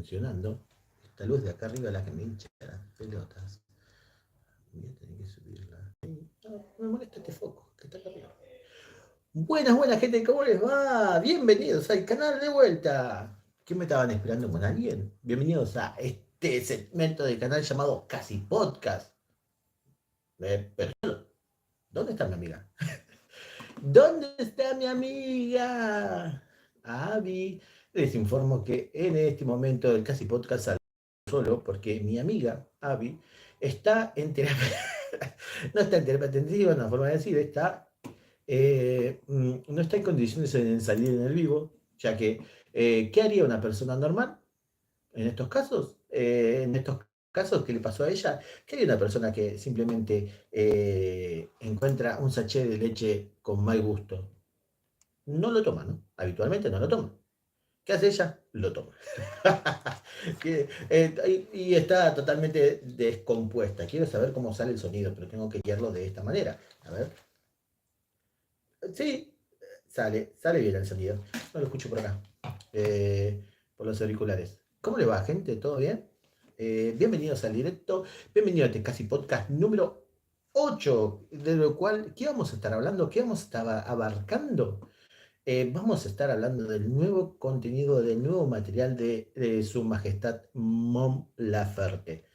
funcionando. Esta luz de acá arriba es la que me hincha las pelotas. Voy a tener que subirla. No, me molesta este foco que está acá arriba. Buenas gente, ¿cómo les va? Bienvenidos al canal de vuelta. ¿Qué me estaban esperando con alguien? Bienvenidos a este segmento del canal llamado Casi Podcast. Pero, ¿dónde está mi amiga? ¿Dónde está mi amiga? Avi. Les informo que en este momento el Casi Podcast sale solo porque mi amiga Avi está en terapia. No está en terapia intensiva, una forma de decir, no está en condiciones de salir en el vivo, ya que, ¿qué haría una persona normal en estos casos? En estos casos que le pasó a ella, ¿qué haría una persona que simplemente encuentra un sachet de leche con mal gusto? No lo toma, ¿no? Habitualmente no lo toma. ¿Qué hace ella? Lo toma. Y está totalmente descompuesta. Quiero saber cómo sale el sonido, pero tengo que guiarlo de esta manera. A ver. Sí, sale bien el sonido. No lo escucho por acá, por los auriculares. ¿Cómo le va, gente? ¿Todo bien? Bienvenidos al directo, bienvenidos a este Casi Podcast número 8, de lo cual, ¿qué vamos a estar hablando? ¿Qué vamos a estar abarcando? Vamos a estar hablando del nuevo contenido, del nuevo material de Su Majestad Mon Laferte.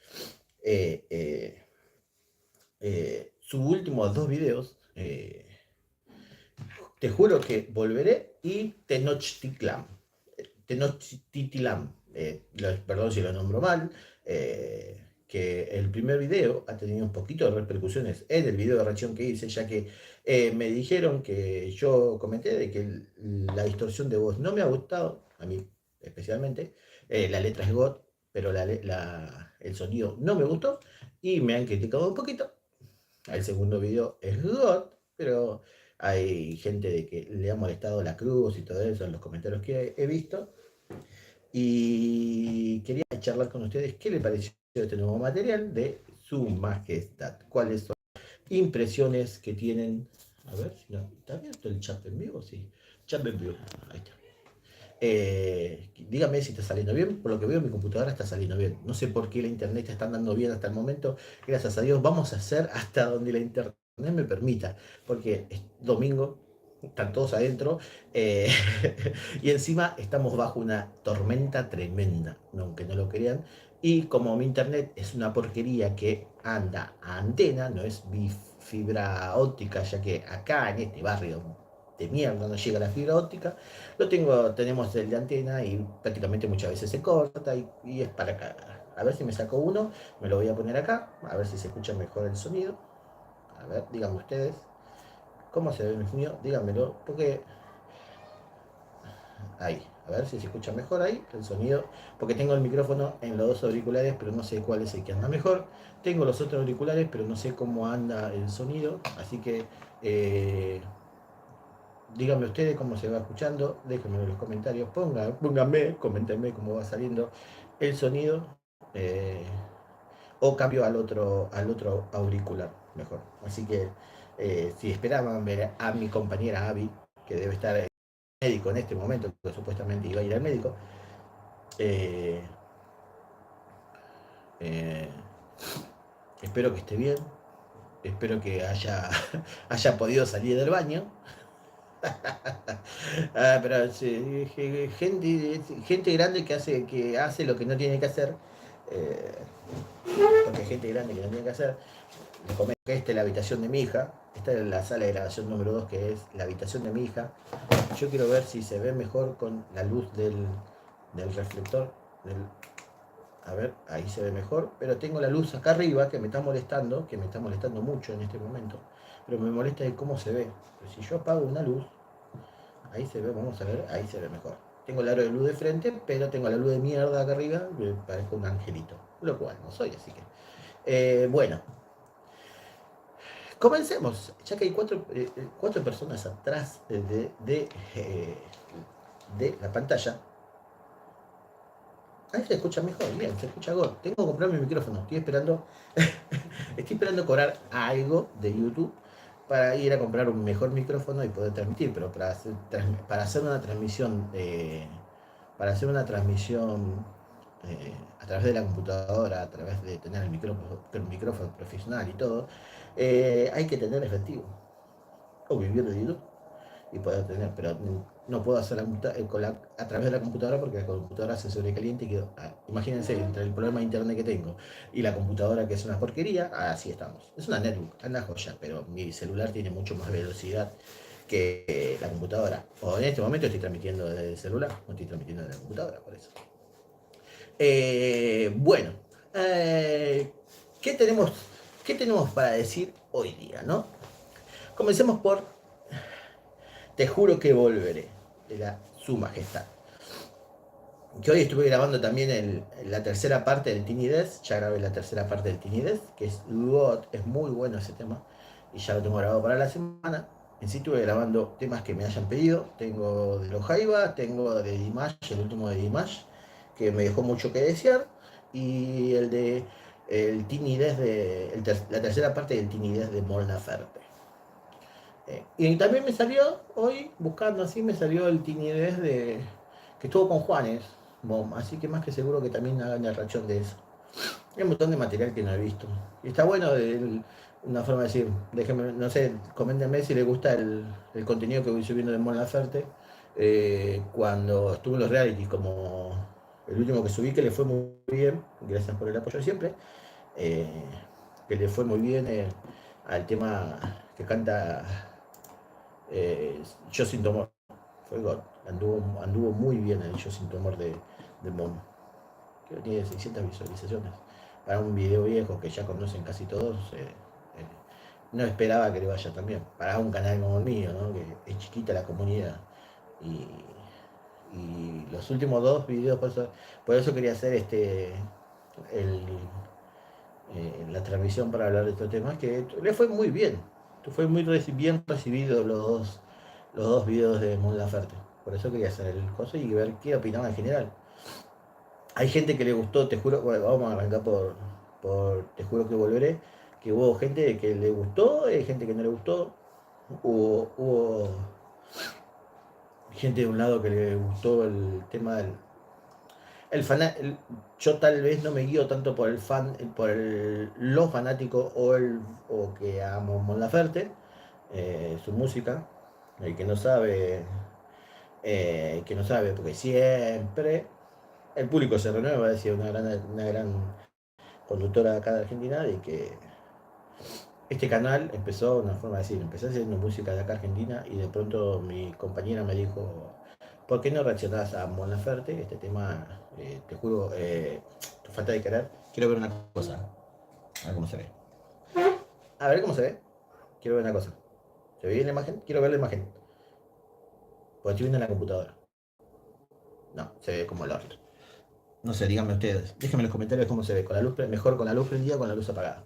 Sus últimos dos videos, te juro que volveré y Tenochtitlan. Tenochtitlan, perdón si lo nombro mal, que el primer video ha tenido un poquito de repercusiones en el video de reacción que hice, ya que me dijeron que yo comenté de que la distorsión de voz no me ha gustado, a mí especialmente, la letra es God, pero el sonido no me gustó y me han criticado un poquito. El segundo video es God, pero hay gente de que le ha molestado la cruz y todo eso en los comentarios que he visto. Y quería charlar con ustedes qué les pareció este nuevo material de Su Majestad. ¿Cuáles son las impresiones que tienen? A ver si no, ¿está abierto el chat en vivo? Sí, chat en vivo. Ahí está. Dígame si está saliendo bien. Por lo que veo, mi computadora está saliendo bien. No sé por qué la internet está andando bien hasta el momento. Gracias a Dios, vamos a hacer hasta donde la internet me permita. Porque es domingo, están todos adentro. eh, y encima estamos bajo una tormenta tremenda, aunque no lo crean. Y como mi internet es una porquería que anda a antena, no es fibra óptica, ya que acá en este barrio de mierda no llega la fibra óptica, tenemos el de antena y prácticamente muchas veces se corta y es para acá. A ver si me saco uno, me lo voy a poner acá, a ver si se escucha mejor el sonido. A ver, díganme ustedes, ¿cómo se ve mi mío? Díganmelo, porque ahí, a ver si se escucha mejor ahí el sonido, porque tengo el micrófono en los dos auriculares, pero no sé cuál es el que anda mejor. Tengo los otros auriculares, pero no sé cómo anda el sonido, así que díganme ustedes cómo se va escuchando, déjenme en los comentarios, pónganme, coméntenme cómo va saliendo el sonido, eh, o cambio al otro auricular, mejor. Así que si esperaban ver a mi compañera Abby, que debe estar en médico en este momento, que supuestamente iba a ir al médico, eh, eh, espero que esté bien, espero que haya podido salir del baño. Pero sí, gente grande que hace lo que no tiene que hacer, eh, porque hay gente grande que no tiene que hacer. Les comento que esta es la habitación de mi hija, esta es la sala de grabación número 2, que es la habitación de mi hija. Yo quiero ver si se ve mejor con la luz del reflector. A ver, ahí se ve mejor, pero tengo la luz acá arriba que me está molestando mucho en este momento, pero me molesta de cómo se ve. Pero si yo apago una luz, ahí se ve, vamos a ver, ahí se ve mejor. Tengo el aro de luz de frente, pero tengo la luz de mierda acá arriba, me parezco un angelito, lo cual no soy, así que. Bueno, comencemos, ya que hay cuatro personas atrás de la pantalla. Ahí se escucha mejor, bien, se escucha God. Tengo que comprar mi micrófono, estoy esperando cobrar algo de YouTube para ir a comprar un mejor micrófono y poder transmitir, pero para hacer una transmisión a través de la computadora, a través de tener el micrófono profesional y todo, hay que tener efectivo o vivir de YouTube y poder tener, pero no puedo hacer a través de la computadora porque la computadora se sobrecalienta y quedo, imagínense, entre el problema de internet que tengo y la computadora que es una porquería, así estamos. Es una netbook, anda joya, pero mi celular tiene mucho más velocidad que la computadora. O en este momento estoy transmitiendo desde el celular, no estoy transmitiendo desde la computadora, por eso. Bueno, eh, ¿qué tenemos, ¿qué tenemos para decir hoy día, no? Comencemos por Te juro que volveré, de Su Majestad. Que hoy estuve grabando también la tercera parte del Tiny Desk, ya grabé la tercera parte del Tiny Desk, que es God, es muy bueno ese tema, y ya lo tengo grabado para la semana. En sí estuve grabando temas que me hayan pedido, tengo de los Jaiba, tengo de Dimash, el último de Dimash, que me dejó mucho que desear, y el Tiny Desk la tercera parte del Tiny Desk de Mon Laferte. Y también me salió, hoy, buscando así, me salió el timidez que estuvo con Juanes, así que más que seguro que también hagan el rachón de eso. Hay un montón de material que no he visto. Y está bueno una forma de decir, déjenme, no sé, coméntenme si les gusta el contenido que voy subiendo de Mon Laferte. Cuando estuve en los realities, como el último que subí, que le fue muy bien, gracias por el apoyo siempre, eh, que le fue muy bien al tema que canta Yo sin temor. Fue God. Anduvo muy bien el Yo sin temor de Mon. Que tiene 600 visualizaciones. Para un video viejo que ya conocen casi todos, no esperaba que le vaya tan bien. Para un canal como el mío, ¿no? Que es chiquita la comunidad. Y, y los últimos dos videos, por eso quería hacer el, la transmisión para hablar de estos temas, que le fue muy bien. Fue muy bien recibido los dos videos de Mon Laferte. Por eso quería hacer el coso y ver qué opinaba en general. Hay gente que le gustó, te juro, bueno, vamos a arrancar por Te juro que volveré, que hubo gente que le gustó, hay gente que no le gustó, hubo gente de un lado que le gustó el tema el fana- el- yo tal vez no me guío tanto por el fan, lo fanático o que amo Mon Laferte, su música. El que no sabe, porque siempre el público se renueva, decía una gran conductora acá de Argentina, y que este canal empezó, una forma de decir, empecé haciendo música de acá Argentina y de pronto mi compañera me dijo, ¿por qué no reaccionás a Mon Laferte? Este tema, te juro, tu falta de querer. Quiero ver una cosa, a ver cómo se ve. A ver cómo se ve. Quiero ver una cosa. ¿Se ve bien la imagen? Quiero ver la imagen. Porque estoy viendo en la computadora. No, se ve como el orto. No sé, díganme ustedes. Déjenme en los comentarios cómo se ve. Con la luz, mejor con la luz prendida o con la luz apagada.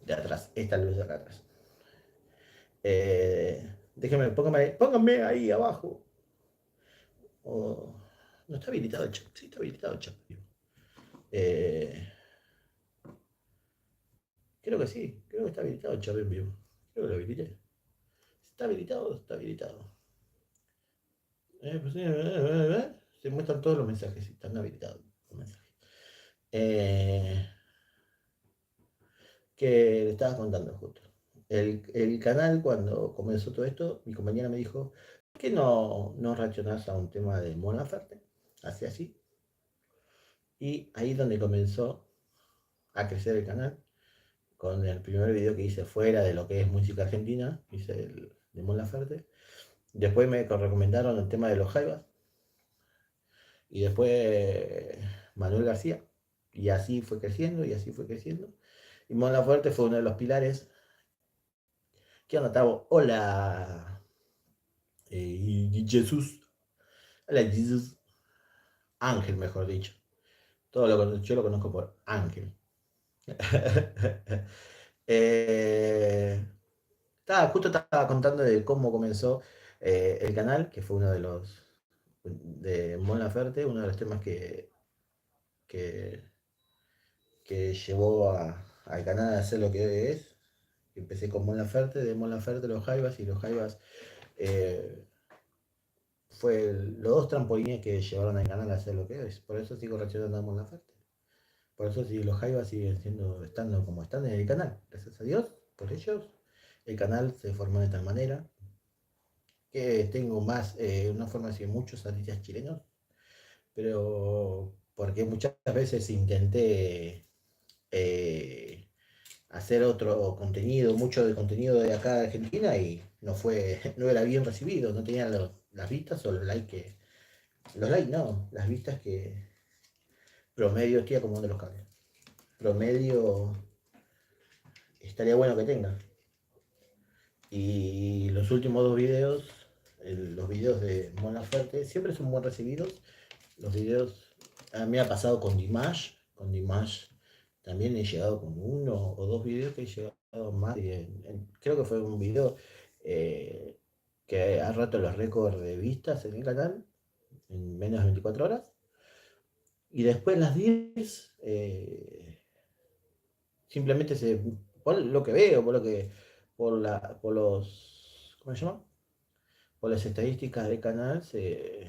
De atrás. Esta luz de acá atrás. Déjenme, pónganme ahí abajo. No está habilitado el chat. Sí, está habilitado el chat. Eh, Creo que sí. Creo que está habilitado el chat en vivo. Creo que lo habilité. ¿Está habilitado? Está habilitado. Se muestran todos los mensajes. Sí, están habilitados los mensajes. Eh, que le estaba contando justo. El canal, cuando comenzó todo esto, mi compañera me dijo, ¿por qué no reaccionás a un tema de Mon Laferte? Así así. Y ahí es donde comenzó a crecer el canal, con el primer video que hice fuera de lo que es música argentina, hice el de Mon Laferte. Después me recomendaron el tema de los Jaivas, y después Manuel García, y así fue creciendo, y así fue creciendo. Y Mon Laferte fue uno de los pilares. ¿Qué onda, Tavo? Hola, Jesús. Hola, Jesús. Ángel, mejor dicho. Yo lo conozco por Ángel. Eh, Justo estaba contando de cómo comenzó el canal, que fue uno de los de Mon Laferte, uno de los temas que, que llevó al canal a hacer lo que es. Empecé con Mon Laferte, de Mon Laferte los Jaivas, y los Jaivas, eh, los dos trampolines que llevaron al canal a hacer lo que es. Por eso sigo reaccionando a Mon Laferte. Por eso si los Jaivas siguen estando como están en el canal. Gracias a Dios, por ellos, el canal se formó de tal manera que tengo más, una forma de muchos artistas chilenos, pero porque muchas veces intenté hacer otro contenido, mucho de contenido de acá de Argentina y no era bien recibido, no tenía las vistas o los likes no, las vistas que promedio, estoy acomodando los cables, promedio estaría bueno que tenga. Y los últimos dos videos, los videos de Mon Laferte, siempre son muy recibidos. Los videos, a mí me ha pasado con Dimash también he llegado con uno o dos videos que he llegado más. Creo que fue un video eh, que ha roto los récords de vistas en el canal en menos de 24 horas. Y después las 10 simplemente por lo que veo, por los, ¿cómo se llama? Por las estadísticas del canal se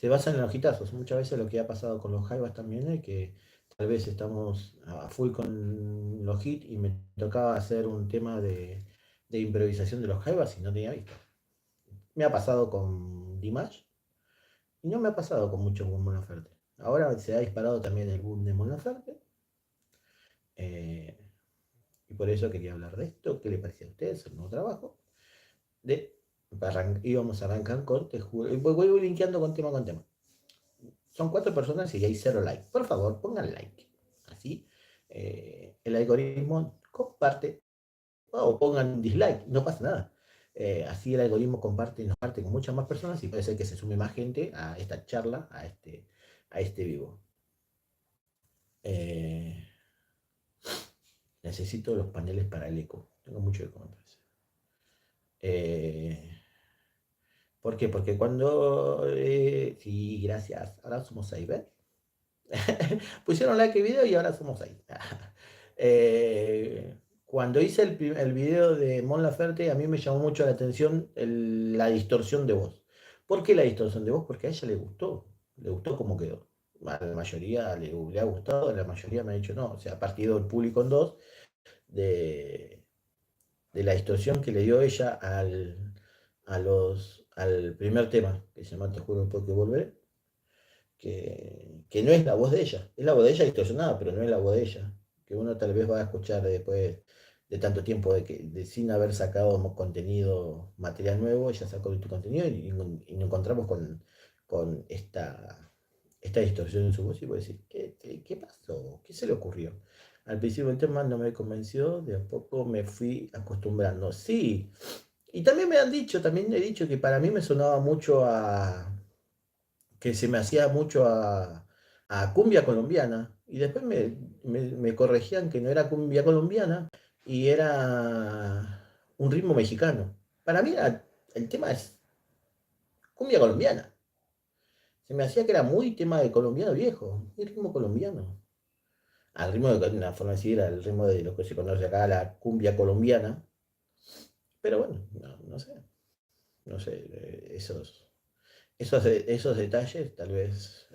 basan en los hitazos. Muchas veces lo que ha pasado con los Jaivas también es que tal vez estamos a full con los hits y me tocaba hacer un tema de improvisación de los Jaivas y no tenía visto. Me ha pasado con Dimash y no me ha pasado con mucho con Mon Laferte. Ahora se ha disparado también el boom de Mon Laferte. eh, y por eso quería hablar de esto. ¿Qué le parecía a ustedes el nuevo trabajo? Íbamos a arrancar con, te juro, voy linkeando con tema con tema. Son 4 personas y hay 0 likes. Por favor, pongan like. Así el algoritmo comparte o pongan dislike, no pasa nada. Así el algoritmo nos comparte con muchas más personas y puede ser que se sume más gente a esta charla, a este vivo. Eh, necesito los paneles para el eco. Tengo mucho eco, me parece. ¿Por qué? Porque cuando... sí, gracias. Ahora somos 6, ¿ves? Pusieron like al video y ahora somos 6. Cuando hice el video de Mon Laferte, a mí me llamó mucho la atención la distorsión de voz. ¿Por qué la distorsión de voz? Porque a ella le gustó cómo quedó. A la mayoría le ha gustado, a la mayoría me ha dicho no. O sea, ha partido el público en dos de, de la distorsión que le dio ella al primer tema, que se llama Te juro porque volveré, que no es la voz de ella, es la voz de ella distorsionada, pero no es la voz de ella, que uno tal vez va a escuchar después de tanto tiempo sin haber sacado contenido, material nuevo, ella sacó tu contenido y nos encontramos con esta distorsión en su voz y voy a decir, ¿qué pasó? ¿Qué se le ocurrió? Al principio el tema no me convenció, de a poco me fui acostumbrando. Sí, y también también he dicho que para mí me sonaba mucho que se me hacía mucho a cumbia colombiana. Y después me corregían que no era cumbia colombiana y era un ritmo mexicano. Para mí el tema es cumbia colombiana. Se me hacía que era muy tema de colombiano viejo, muy ritmo colombiano. Al ritmo de una forma de decir, al ritmo de lo que se conoce acá, la cumbia colombiana. Pero bueno, no sé. No sé, esos detalles tal vez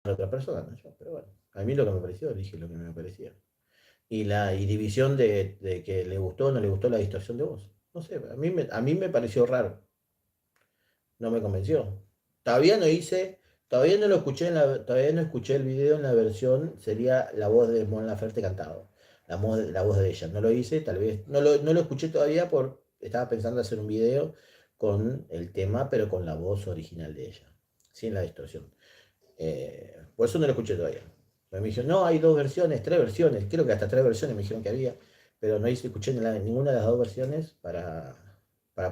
para otra persona, ¿no? Pero bueno, a mí lo que me pareció, dije lo que me parecía. Y división de que le gustó o no le gustó la distorsión de voz. No sé, a mí me pareció raro, no me convenció. Todavía no hice, todavía no lo escuché todavía no escuché el video en la versión, sería la voz de Mon Laferte cantado, la voz de ella. No lo hice, tal vez, no lo escuché todavía estaba pensando hacer un video con el tema, pero con la voz original de ella, sin la distorsión. Por eso no lo escuché todavía. Me dijeron, no, hay 2 versiones, 3 versiones, creo que hasta 3 versiones me dijeron que había, pero no escuché ninguna de las 2 versiones para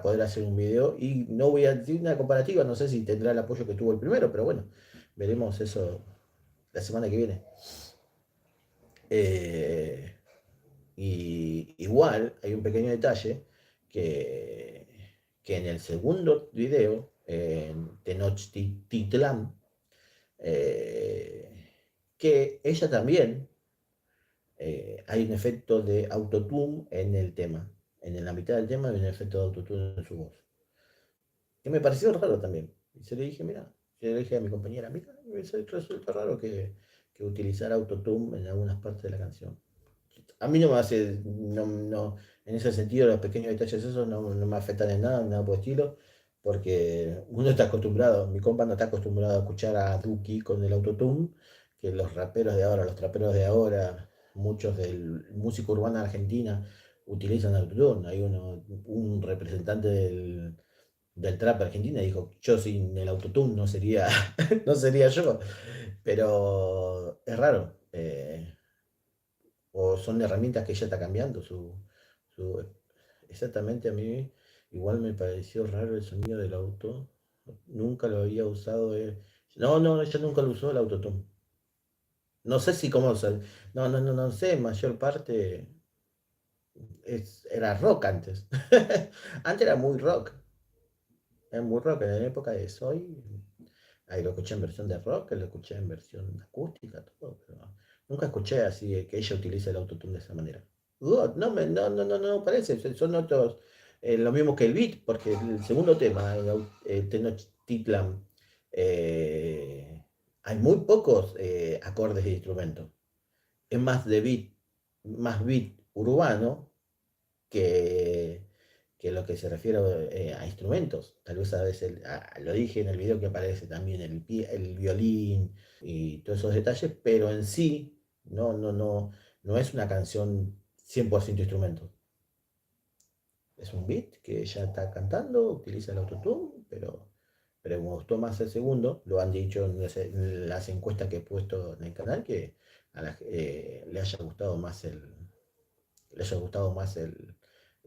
poder hacer un video. Y no voy a decir una comparativa, no sé si tendrá el apoyo que tuvo el primero, pero bueno, veremos eso la semana que viene. Eh, y igual hay un pequeño detalle que, que en el segundo video, en Tenochtitlan, eh, que ella también hay un efecto de autotune en el tema. En la mitad del tema hay un efecto de autotune en su voz. que me pareció raro también. Y se le dije, mira, se le dije a mi compañera, mira, resulta raro que utilizar autotune en algunas partes de la canción. A mí no me hace, no, en ese sentido los pequeños detalles esos no me afectan en nada por el estilo, porque uno está acostumbrado, mi compa no está acostumbrado a escuchar a Duki con el autotune, que los raperos de ahora, los traperos de ahora, muchos del músico urbana argentina utilizan autotune. Hay un representante del trap argentina dijo, yo sin el autotune no sería, no sería yo, pero es raro. O son herramientas que ella está cambiando su- exactamente a mí igual me pareció raro el sonido del auto. Nunca lo había usado. No, ella nunca lo usó el autotune. No sé si cómo no sé, mayor parte era rock antes. Antes era muy rock en la época de Soy. Ahí lo escuché en versión de rock, lo escuché en versión acústica, todo, pero nunca escuché así que ella utilice el autotune de esa manera. No parece, son otros, lo mismo que el beat, porque el segundo tema, el Tenochtitlan, hay muy pocos acordes de instrumento. Es más beat urbano que, que lo que se refiere a instrumentos. Tal vez a veces, lo dije en el video que aparece también el violín y todos esos detalles, pero en sí no es una canción 100% instrumentos. Es un beat que ella está cantando, utiliza el autotune, pero me gustó más el segundo. Lo han dicho en las encuestas que he puesto en el canal, que le haya gustado más el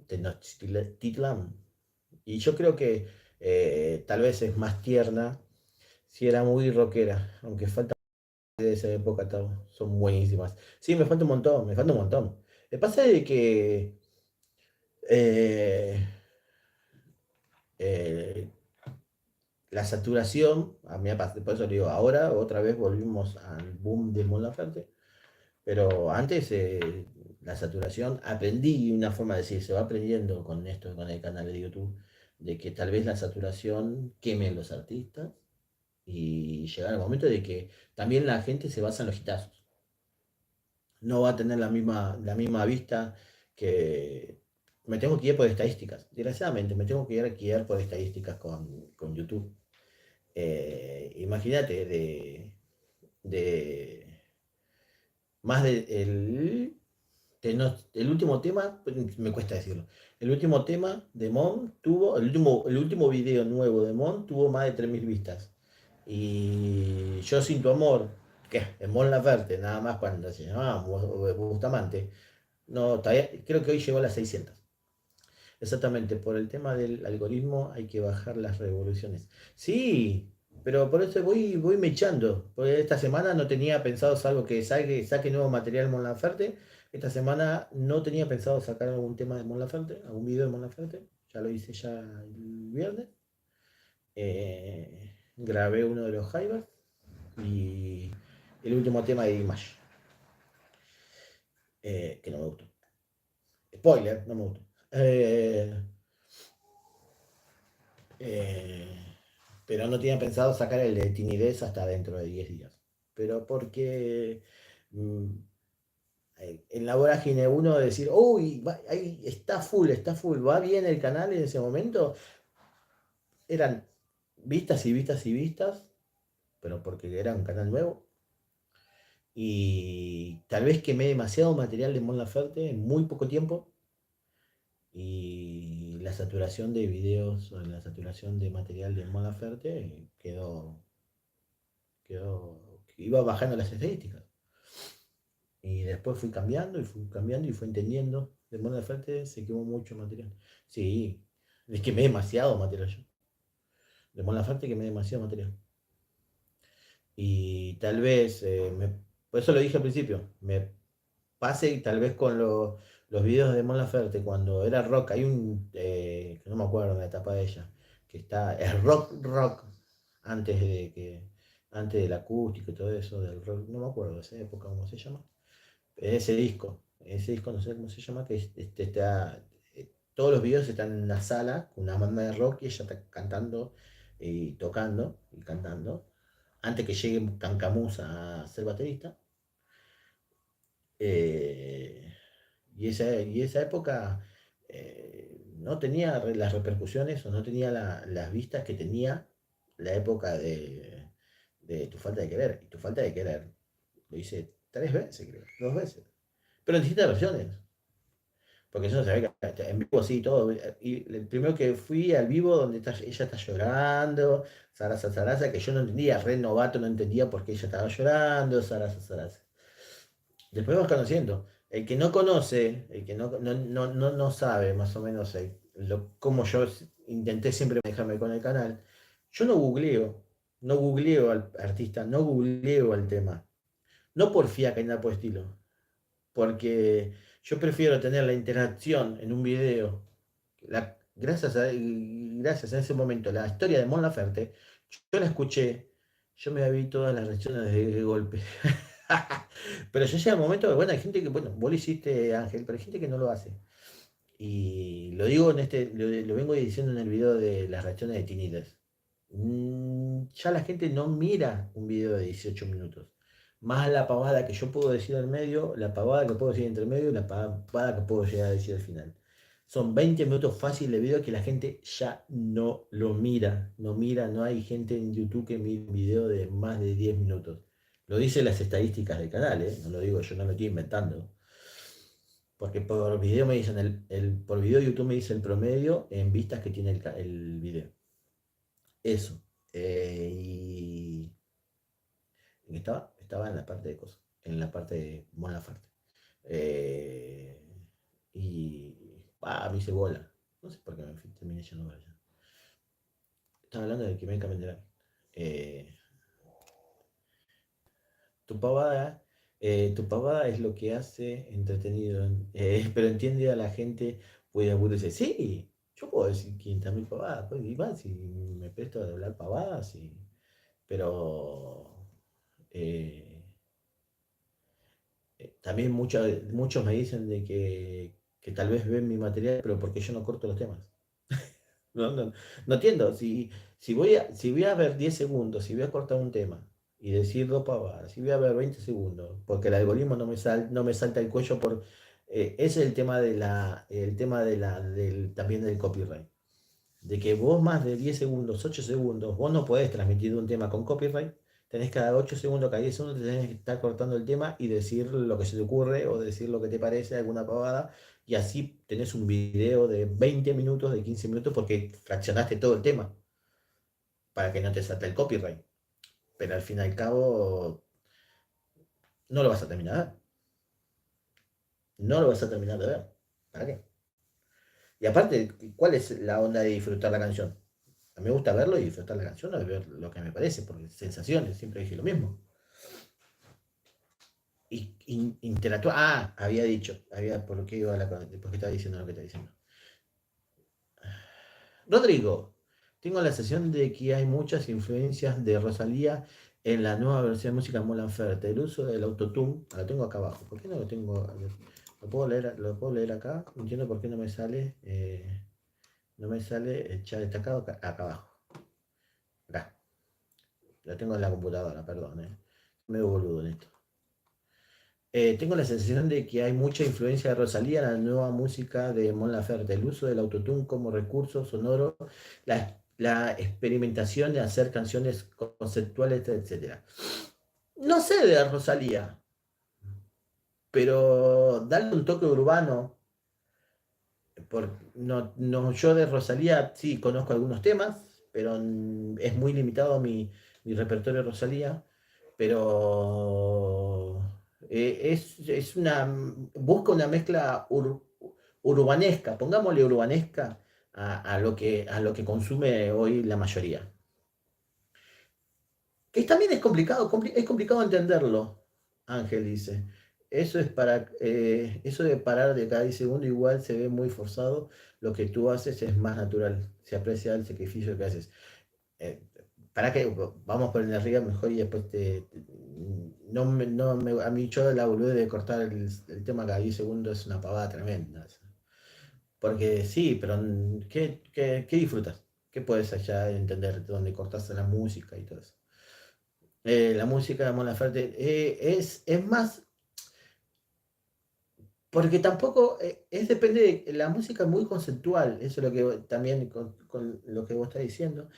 Tenochtitlan. Y yo creo que tal vez es más tierna, si era muy rockera, aunque falta de esa época, son buenísimas. Sí, me falta un montón. Me pasa de que eh, eh, la saturación, a mí por eso digo, ahora otra vez volvimos al boom de Mon Laferte, pero antes la saturación, aprendí una forma de decir, se va aprendiendo con esto, con el canal de YouTube, de que tal vez la saturación queme a los artistas y llegar al momento de que también la gente se basa en los hitazos. No va a tener la misma vista que... Me tengo que ir por estadísticas, desgraciadamente, me tengo que guiar por estadísticas con YouTube. Imagínate, de más de el último tema, me cuesta decirlo, el último tema de Mon tuvo, el último video nuevo de Mon tuvo más de 3.000 vistas. Y Yo Sin Tu Amor, que es Mon Laferte, nada más cuando se llamaba Bustamante, no, creo que hoy llegó a las 600. Exactamente, por el tema del algoritmo hay que bajar las revoluciones. Sí, pero por eso voy mechando. Porque esta semana no tenía pensado, salvo que saque nuevo material Mon Laferte. Esta semana no tenía pensado sacar algún tema de Mon Laferte, algún video de Mon Laferte. Ya lo hice ya el viernes. Grabé uno de los Jaivas y el último tema de Image, que no me gustó. Spoiler, no me gustó. Eh, pero no tenía pensado sacar el de Tinidez hasta dentro de 10 días. Pero porque mm, en la vorágine uno decir, uy, ahí está full, va bien el canal en ese momento, eran vistas y vistas y vistas, pero porque era un canal nuevo. Y tal vez quemé demasiado material de Mon Laferte en muy poco tiempo. Y la saturación de videos o la saturación de material de Mon Laferte iba bajando las estadísticas. Y después fui cambiando y fui entendiendo. De Mon Laferte se quemó mucho material. Sí, es que me demasiado material yo. De Mon Laferte quemé demasiado material. Y tal vez, por eso lo dije al principio, me pase tal vez con los videos de Mon Laferte cuando era rock. Hay que no me acuerdo de la etapa de ella, que es rock, antes de que, antes del acústico y todo eso, del rock, no me acuerdo de esa época, ¿cómo se llama? Ese disco no sé cómo se llama, que está todos los videos están en una sala con una banda de rock y ella está cantando y tocando y cantando. Antes que llegue Cancamus a ser baterista. Eh, y esa época no tenía las repercusiones o no tenía las vistas que tenía la época de Tu falta de querer. Y Tu falta de querer lo hice 3 veces, creo, 2 veces. Pero en distintas versiones. Porque eso no se ve que en vivo sí, todo. Y el primero que fui al vivo donde ella está llorando, Sarasa, Sarasa, que yo no entendía, re novato, no entendía por qué ella estaba llorando, Sarasa, Sarasa. Después vas conociendo. El que no conoce, el que no sabe más o menos cómo yo intenté siempre manejarme con el canal, yo no googleo al artista, no googleo al tema. No por fiaca ni nada por estilo, porque yo prefiero tener la interacción en un video. Gracias a ese momento, la historia de Mon Laferte, yo la escuché, yo me vi todas las reacciones de golpe. Pero ya llega el momento que, bueno, hay gente que, bueno, vos lo hiciste, Ángel, pero hay gente que no lo hace. Y lo digo lo vengo diciendo en el video de las reacciones de Tinitas. Ya la gente no mira un video de 18 minutos. Más la pavada que yo puedo decir al medio, la pavada que puedo decir entre medio y la pavada que puedo llegar a decir al final. Son 20 minutos fáciles de video que la gente ya no lo mira. No mira, no hay gente en YouTube que mire un video de más de 10 minutos. Lo dicen las estadísticas del canal, ¿eh? No lo digo yo, no lo estoy inventando. Porque por video me dicen, por video YouTube me dice el promedio en vistas que tiene el video. Eso. Y ¿en qué estaba? Estaba en la parte de cosas, en la parte de Mon Laferte. Eh, me hice bola. No sé por qué terminé yendo para allá. Estaba hablando de que me Mendelán. Eh, tu pavada, tu pavada es lo que hace entretenido. Pero entiende a la gente, puede decir, sí, yo puedo decir 500.000 pavadas, pues, y más si me presto a hablar pavadas, pero eh, también muchos me dicen de que tal vez ven mi material, pero porque yo no corto los temas. No entiendo. Si voy a ver 10 segundos, si voy a cortar un tema y decir dos pavadas, si voy a ver 20 segundos, porque el algoritmo no me salta el cuello por. Ese es el tema también del copyright. De que vos más de 10 segundos, 8 segundos, vos no podés transmitir un tema con copyright. Tenés cada 8 segundos, cada 10 segundos, tenés que estar cortando el tema y decir lo que se te ocurre o decir lo que te parece, alguna pavada. Y así tenés un video de 20 minutos, de 15 minutos, porque fraccionaste todo el tema para que no te salte el copyright. Pero al fin y al cabo, no lo vas a terminar de ver. No lo vas a terminar de ver. ¿Para qué? Y aparte, ¿cuál es la onda de disfrutar la canción? A mí me gusta verlo y disfrutar la canción o ver lo que me parece, porque sensaciones, siempre dije lo mismo. Y interactuar. Había dicho, por lo que iba porque estaba diciendo lo que estaba diciendo. Rodrigo, tengo la sensación de que hay muchas influencias de Rosalía en la nueva versión de música Mon Laferte. El uso del autotune, lo tengo acá abajo. ¿Por qué no lo tengo? Lo puedo leer acá. No entiendo por qué no me sale. No me sale el chat destacado acá abajo. Acá. Lo tengo en la computadora, perdón. Me boludo en esto. Tengo la sensación de que hay mucha influencia de Rosalía en la nueva música de Mon Laferte, el uso del autotune como recurso sonoro, la experimentación de hacer canciones conceptuales, etc. No sé de Rosalía, pero darle un toque urbano. No, yo de Rosalía sí conozco algunos temas, pero es muy limitado mi repertorio de Rosalía. Pero busca una mezcla urbanesca, pongámosle urbanesca a lo que consume hoy la mayoría. Que también es complicado entenderlo, Ángel dice. Eso de parar de cada 10 segundos igual se ve muy forzado. Lo que tú haces es más natural. Se aprecia el sacrificio que haces. Eh, para que vamos por energía mejor y después a mí yo la boludez de cortar el tema cada 10 segundos es una pavada tremenda. Porque sí, pero ¿qué disfrutas? ¿Qué puedes allá entender donde cortaste la música y todo eso? La música de Mon Laferte es más, porque tampoco depende de la música es muy conceptual, eso es lo que también con lo que vos estás diciendo.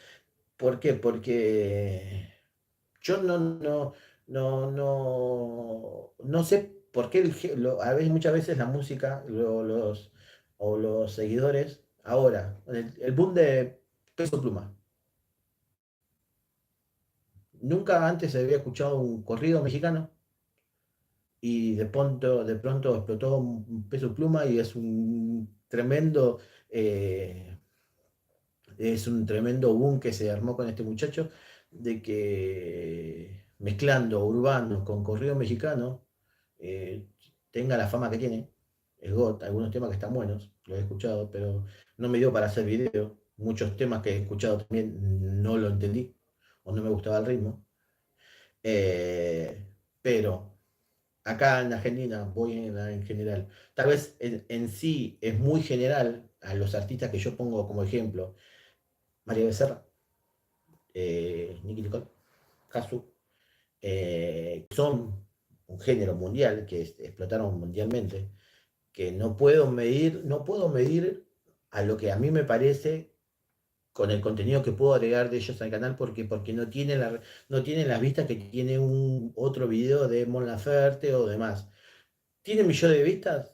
¿Por qué? Porque yo no sé por qué a veces, muchas veces la música o los seguidores, ahora, el boom de Peso Pluma. Nunca antes se había escuchado un corrido mexicano y de pronto explotó un Peso Pluma y eh, es un tremendo boom que se armó con este muchacho de que mezclando urbano con corrido mexicano eh, tenga la fama que tiene. Es GOT, algunos temas que están buenos, los he escuchado, pero no me dio para hacer video. Muchos temas que he escuchado también no lo entendí o no me gustaba el ritmo. Eh, pero acá en Argentina, voy en general, tal vez en sí es muy general a los artistas que yo pongo como ejemplo. María Becerra, Nicki Nicole, Kazu, son un género mundial que explotaron mundialmente, que no puedo medir a lo que a mí me parece con el contenido que puedo agregar de ellos al canal porque no tienen las vistas que tiene un otro video de Mon Laferte o demás. Tiene millones de vistas,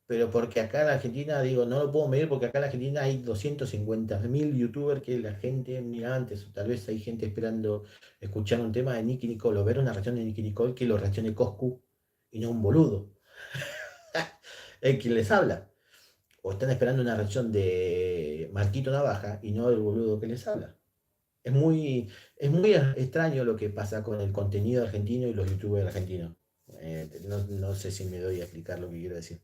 pero porque acá en la Argentina, digo, no lo puedo medir porque acá en la Argentina hay 250.000 youtubers que la gente mira antes, o tal vez hay gente esperando escuchar un tema de Nicki Nicole o ver una reacción de Nicki Nicole que lo reaccione Coscu y no un boludo, el quien les habla. O están esperando una reacción de Marquito Navaja y no del boludo que les habla. Es muy extraño lo que pasa con el contenido argentino y los youtubers argentinos. No sé si me doy a explicar lo que quiero decir.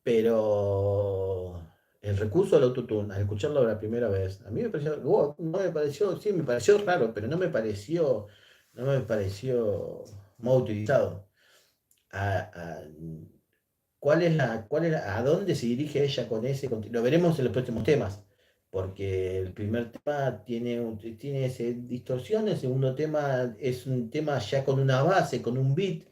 Pero el recurso al autotune, al escucharlo la primera vez, a mí me pareció, wow, no me pareció, sí, me pareció raro, pero no me pareció mal utilizado. A- a- ¿a dónde se dirige ella con ese contenido? Lo veremos en los próximos temas, porque el primer tema tiene distorsión, el segundo tema es un tema ya con una base, con un beat,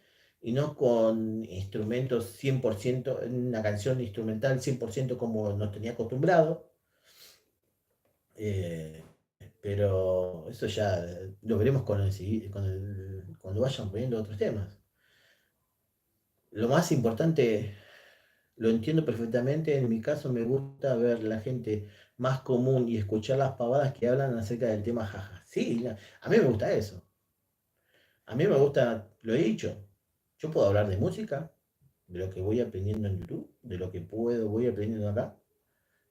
y no con instrumentos 100%, una canción instrumental 100% como nos tenía acostumbrado. Eh, pero eso ya lo veremos cuando vayan poniendo otros temas. Lo más importante, lo entiendo perfectamente. En mi caso me gusta ver la gente más común y escuchar las pavadas que hablan acerca del tema jaja. Sí, a mí me gusta eso. A mí me gusta, lo he dicho, yo puedo hablar de música, de lo que voy aprendiendo en YouTube, de lo que voy aprendiendo acá.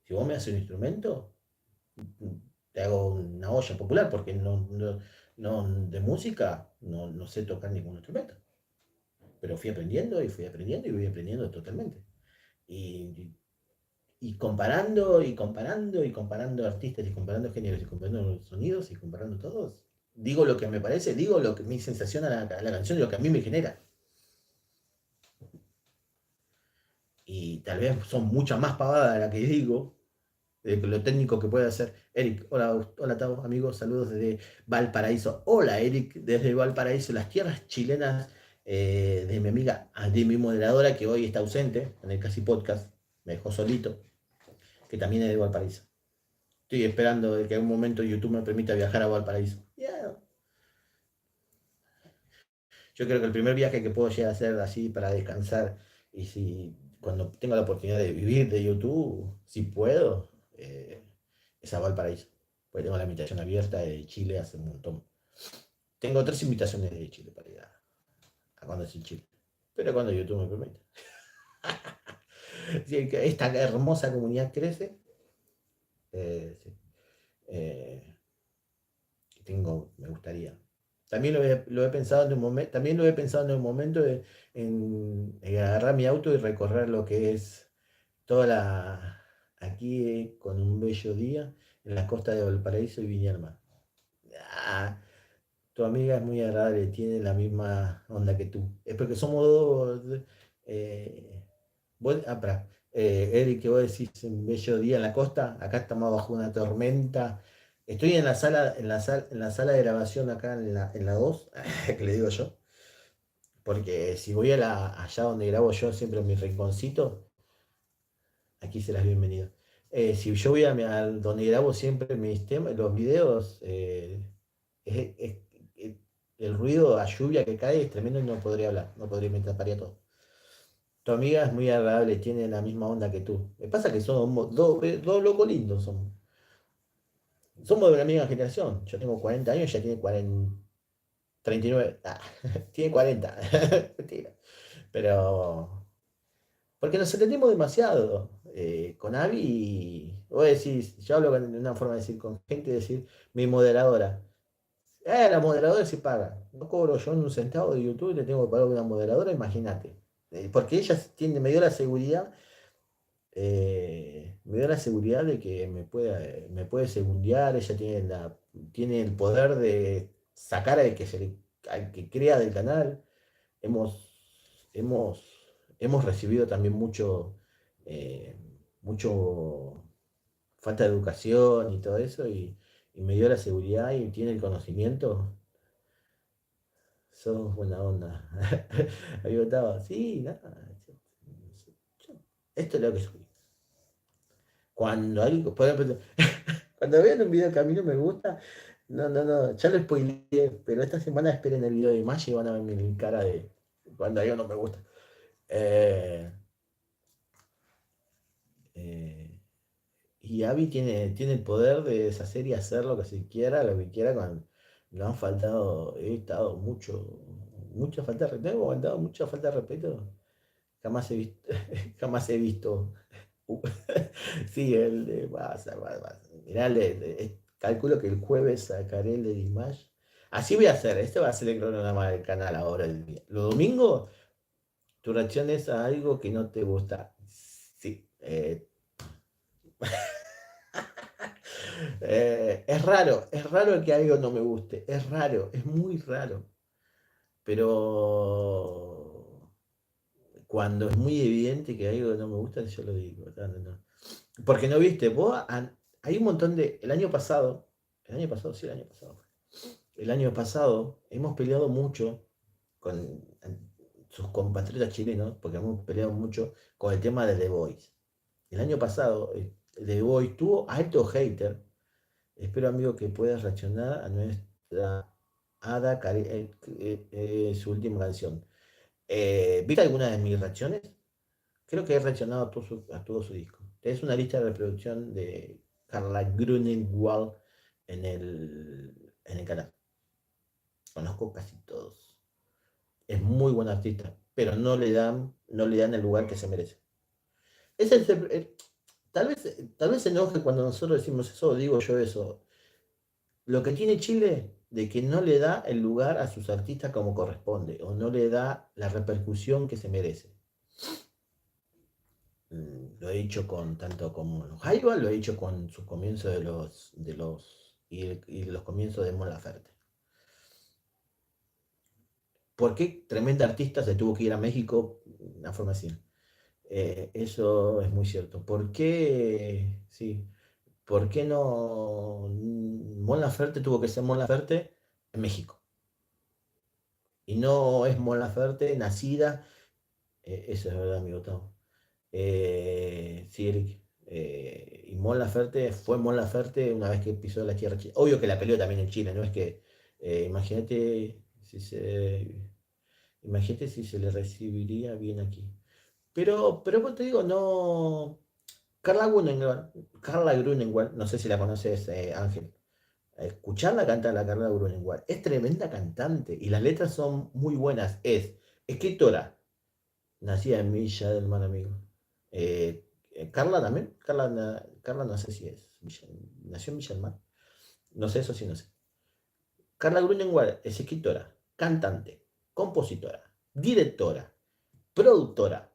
Si vos me haces un instrumento, te hago una olla popular porque de música no sé tocar ningún instrumento. Pero fui aprendiendo y voy aprendiendo totalmente. Y, y comparando y comparando y comparando artistas y comparando géneros y comparando sonidos y comparando todos, digo lo que me parece, digo lo que mi sensación a la canción y lo que a mí me genera. Y tal vez son muchas más pavadas de las que digo, de lo técnico que puede hacer. Eric, hola, hola Tavo, amigos, saludos desde Valparaíso. Hola Eric, desde Valparaíso, las tierras chilenas de mi amiga, de mi moderadora que hoy está ausente en el Casi Podcast, me dejó solito, que también es de Valparaíso. Estoy esperando de que en un momento YouTube me permita viajar a Valparaíso. Yeah. Yo creo que el primer viaje que puedo llegar a hacer así para descansar y si cuando tenga la oportunidad de vivir de YouTube, si puedo, es a Valparaíso. Porque tengo la invitación abierta de Chile hace un montón. Tengo 3 invitaciones de Chile para ir a cuando es en Chile. Pero cuando YouTube me permite. Si esta hermosa comunidad crece, sí. Eh, me gustaría. También lo he pensado en un momento, también lo he pensado en un momento en agarrar mi auto y recorrer lo que es aquí con un bello día en la costa de Valparaíso y Viña del Mar. Ah, tu amiga es muy agradable, tiene la misma onda que tú. Es porque somos dos. Pará. Eric, que vos decís un bello día en la costa, acá estamos bajo una tormenta. Estoy en la sala, en la sala de grabación acá en la 2 que le digo yo, porque si voy allá donde grabo yo, siempre en mi rinconcito, aquí serás bienvenido. Si yo voy donde grabo siempre mis temas, los videos, es- es- es- el ruido a lluvia que cae es tremendo y no podría hablar, no podría, me taparía todo. Tu amiga es muy agradable, tiene la misma onda que tú. Me pasa que somos dos locos lindos. Somos de la misma generación. Yo tengo 40 años, ella tiene 40, 39. Tiene 40. Mentira. Pero, porque nos entendemos demasiado. Con Abby, vos decís, yo hablo de una forma de decir con gente, decir, mi moderadora. La moderadora se paga. No cobro yo un centavo de YouTube y le tengo que pagar a una moderadora, imagínate. Porque ella me dio la seguridad, de que me puede segundear, ella tiene el poder de sacar al que crea del canal. Hemos, hemos, hemos recibido también eh, mucho falta de educación y todo eso, y me dio la seguridad y tiene el conocimiento. Sos buena onda. Ahí estaba, sí, nada. Esto es lo que soy. Por ejemplo, cuando vean un video que a mí no me gusta, no, no, no, ya lo spoileé, pero esta semana esperen el video de Maggi y van a ver mi cara de cuando algo no me gusta. Eh, eh, y Abby tiene el poder de deshacer y hacer lo que se quiera, lo que quiera con. No han faltado, he estado mucha falta de respeto, tengo aguantado mucha falta de respeto. Jamás he visto, jamás he visto. Sí, el de Mirá, calculo que el jueves sacaré el de Dimash. Así voy a hacer, este va a ser el cronograma del canal ahora. Los domingos, tu reacción es a algo que no te gusta. Sí. Es raro que algo no me guste. Es raro, es muy raro. Pero cuando es muy evidente que algo no me gusta, yo lo digo. No, no, no. Porque no viste, hay un montón el año pasado, sí, el año pasado. El año pasado hemos peleado mucho con sus compatriotas chilenos, porque hemos peleado mucho con el tema de The Voice. El año pasado, The Voice tuvo alto hater. Espero, amigo, que puedas reaccionar a nuestra su última canción. ¿Viste alguna de mis reacciones? Creo que he reaccionado a todo su disco. Es una lista de reproducción de Carla Grunewald en el canal. Conozco casi todos. Es muy buen artista, pero no le dan el lugar que se merece. Es tal vez se enoje cuando nosotros decimos eso, o digo yo eso. Lo que tiene Chile de que no le da el lugar a sus artistas como corresponde, o no le da la repercusión que se merece. Lo he dicho tanto con los Jaiba, lo he dicho con sus comienzos y los comienzos de Mon Laferte. ¿Por qué tremenda artista se tuvo que ir a México? Una forma así. Eso es muy cierto. ¿Por qué? Sí. ¿Por qué no? Mon Laferte tuvo que ser Mon Laferte en México. Y no es Mon Laferte nacida. Eso es verdad, amigo Tao. Sí, Eric. Y Mon Laferte fue Mon Laferte una vez que pisó la tierra chilena. Obvio que la peleó también en Chile, no es que. Imagínate si se le recibiría bien aquí. Pero pues te digo, no. Carla Grunewald, no sé si la conoces, Ángel. Escucharla cantar a Carla Grunewald. Es tremenda cantante y las letras son muy buenas. Es escritora, nacida en Villa del Mar, amigo. Carla también. Carla no sé si nació en Villa del Mar. No sé, eso sí, no sé. Carla Grunewald es escritora, cantante, compositora, directora, productora,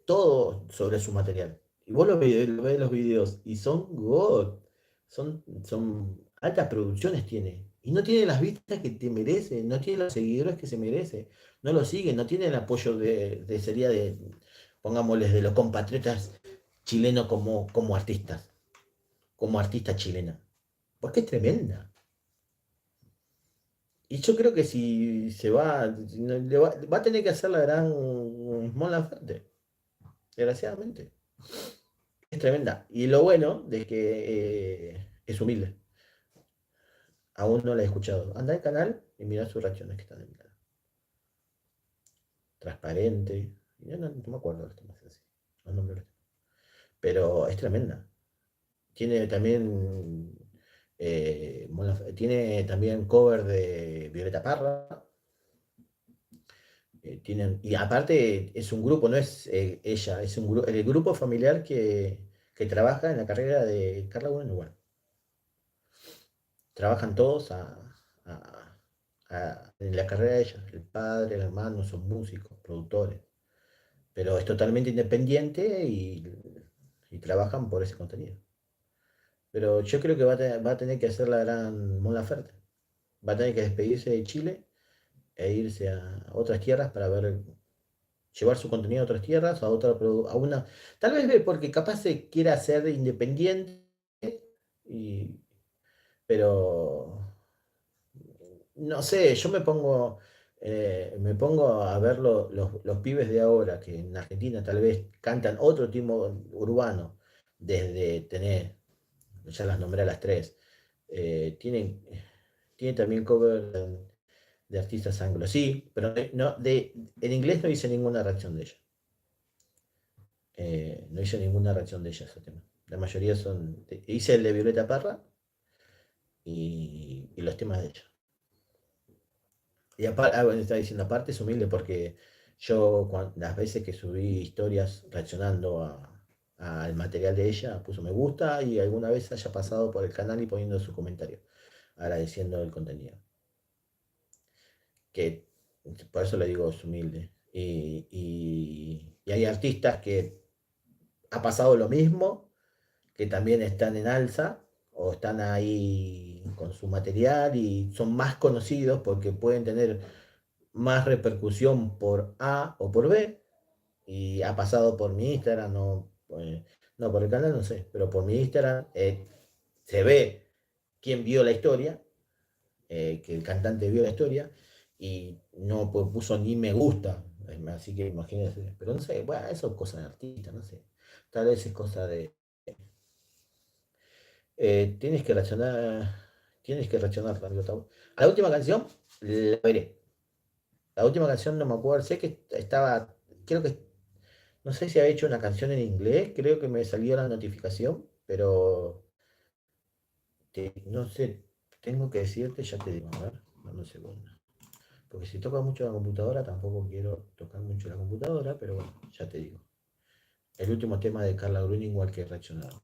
todo sobre su material. Y vos lo ves los videos y son God, son altas producciones tiene. Y no tiene las vistas que te merece, no tiene los seguidores que se merece, no lo siguen, no tiene el apoyo sería de pongámosles de los compatriotas chilenos como artistas, como artista chilena. Porque es tremenda. Y yo creo que si se va, si no- va a tener que hacer la gran Mon Laferte, desgraciadamente. Es tremenda. Y lo bueno de que es humilde. Aún no la he escuchado. Anda al canal y mira sus reacciones que están en mi canal. Transparente. Yo no me acuerdo de los temas así. Los nombres de los temas. Pero es tremenda. Tiene también. Tiene también cover de Violeta Parra. Y aparte es un grupo, no es ella, es el grupo familiar que trabaja en la carrera de Carla Bruni. Trabajan todos a- en la carrera de ella. El padre, el hermano son músicos, productores. Pero es totalmente independiente y trabajan por ese contenido. Pero yo creo que va a tener que hacer la gran Mon Laferte. Va a tener que despedirse de Chile e irse a otras tierras para ver, llevar su contenido a otras tierras, a una. Tal vez porque capaz se quiera ser independiente, y, pero no sé, yo me pongo a ver los pibes de ahora que en Argentina tal vez cantan otro tipo urbano, desde tener, ya las nombré a las tres, tienen también cover de artistas anglos, sí, pero en inglés no hice ninguna reacción de ella. No hice ninguna reacción de ella a ese tema. La mayoría hice el de Violeta Parra y los temas de ella. Y aparte, bueno, estaba diciendo, aparte es humilde porque yo las veces que subí historias reaccionando al material de ella, puso me gusta y alguna vez haya pasado por el canal y poniendo su comentario, agradeciendo el contenido. Que por eso le digo es humilde. Y hay artistas que ha pasado lo mismo, que también están en alza o están ahí con su material y son más conocidos porque pueden tener más repercusión por A o por B, y ha pasado por mi Instagram, no por el canal, no sé, pero por mi Instagram se ve quién vio la historia, que el cantante vio la historia, y no puso ni me gusta, así que imagínense, pero no sé, bueno, eso es cosa de artista, no sé, tal vez es cosa de. Tienes que reaccionar, Gustavo. A la última canción, la veré. La última canción no me acuerdo, sé que estaba, creo que, no sé si había hecho una canción en inglés, creo que me salió la notificación, pero no sé, tengo que decirte, ya te digo, a ver, dame un segundo. Porque si toca mucho la computadora, tampoco quiero tocar mucho la computadora, pero bueno, ya te digo. El último tema de Carla Bruni, igual que reaccionado.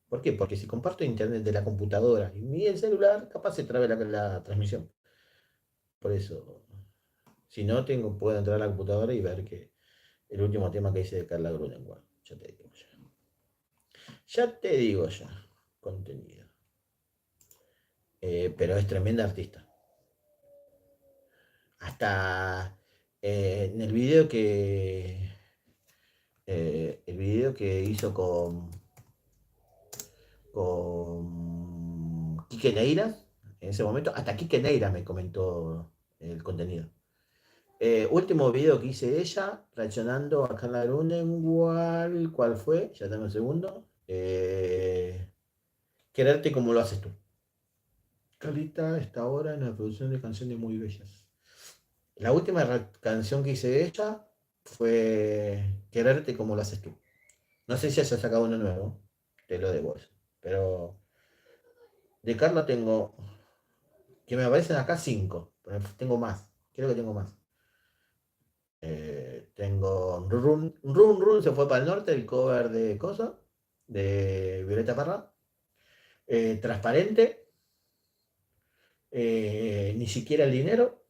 ¿Por qué? Porque si comparto internet de la computadora y el celular, capaz se trabe la transmisión. Por eso, si no, puedo entrar a la computadora y ver que el último tema que hice de Carla Grunenwald. Ya te digo ya. Ya te digo ya. Contenido. Pero es tremenda artista. Hasta en el video que hizo con Quique Neiras, en ese momento, hasta Quique Neiras me comentó el contenido. Último video que hice de ella, reaccionando a Carla Grunenwald, ¿cuál fue? Ya dame un segundo. Quererte como lo haces tú. Carlita está ahora en la producción de canciones muy bellas. La última canción que hice de ella fue Quererte como lo haces tú. No sé si haya sacado uno nuevo, te lo debo eso. Pero de Carla tengo, que me aparecen acá 5, pero tengo más, creo que tengo más. Tengo Run, Run, Run se fue para el norte, el cover de Cosa, de Violeta Parra. Transparente, Ni siquiera el dinero.